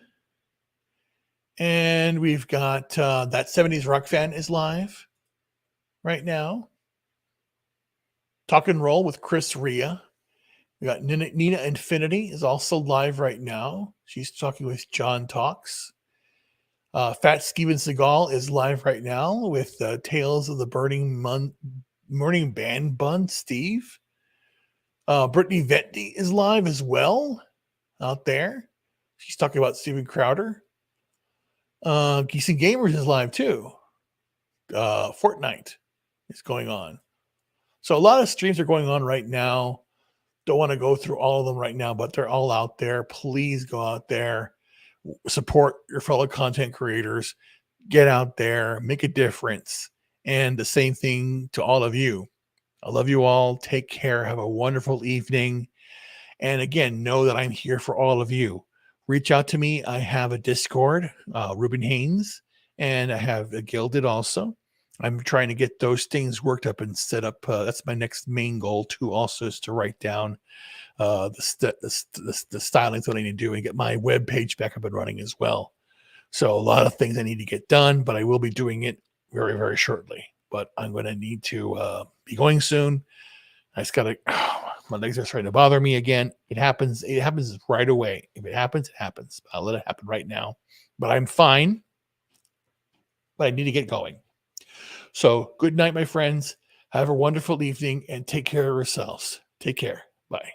And we've got that 70s rock fan is live right now. Talk and Roll with Chris Ria. We got Nina Infinity is also live right now. She's talking with John Talks. Fat Steven Seagal is live right now with Tales of the Burning Band Bun, Steve. Brittany Venti is live as out there. She's talking about Steven Crowder. Geese and Gamers is live too. Fortnite is going on. So a lot of streams are going on right now. Don't want to go through all of them right now, but they're all out there. Please go out there. Support your fellow content creators, get out there, make a difference. And the same thing to all of you. I love you all. Take care. Have a wonderful evening. And again, know that I'm here for all of you. Reach out to me. I have a Discord, Ruben Haynes, and I have a Gilded also. I'm trying to get those things worked up and set up. That's my next main goal too. Also is to write down the stylings that I need to do and get my web page back up and running as well. So a lot of things I need to get done, but I will be doing it very, very shortly. But I'm going to need to be going soon. I just got to, my legs are starting to bother me again. It happens right away. If it happens, it happens. I'll let it happen right now. But I'm fine. But I need to get going. So good night, my friends. Have a wonderful evening and take care of yourselves. Take care. Bye.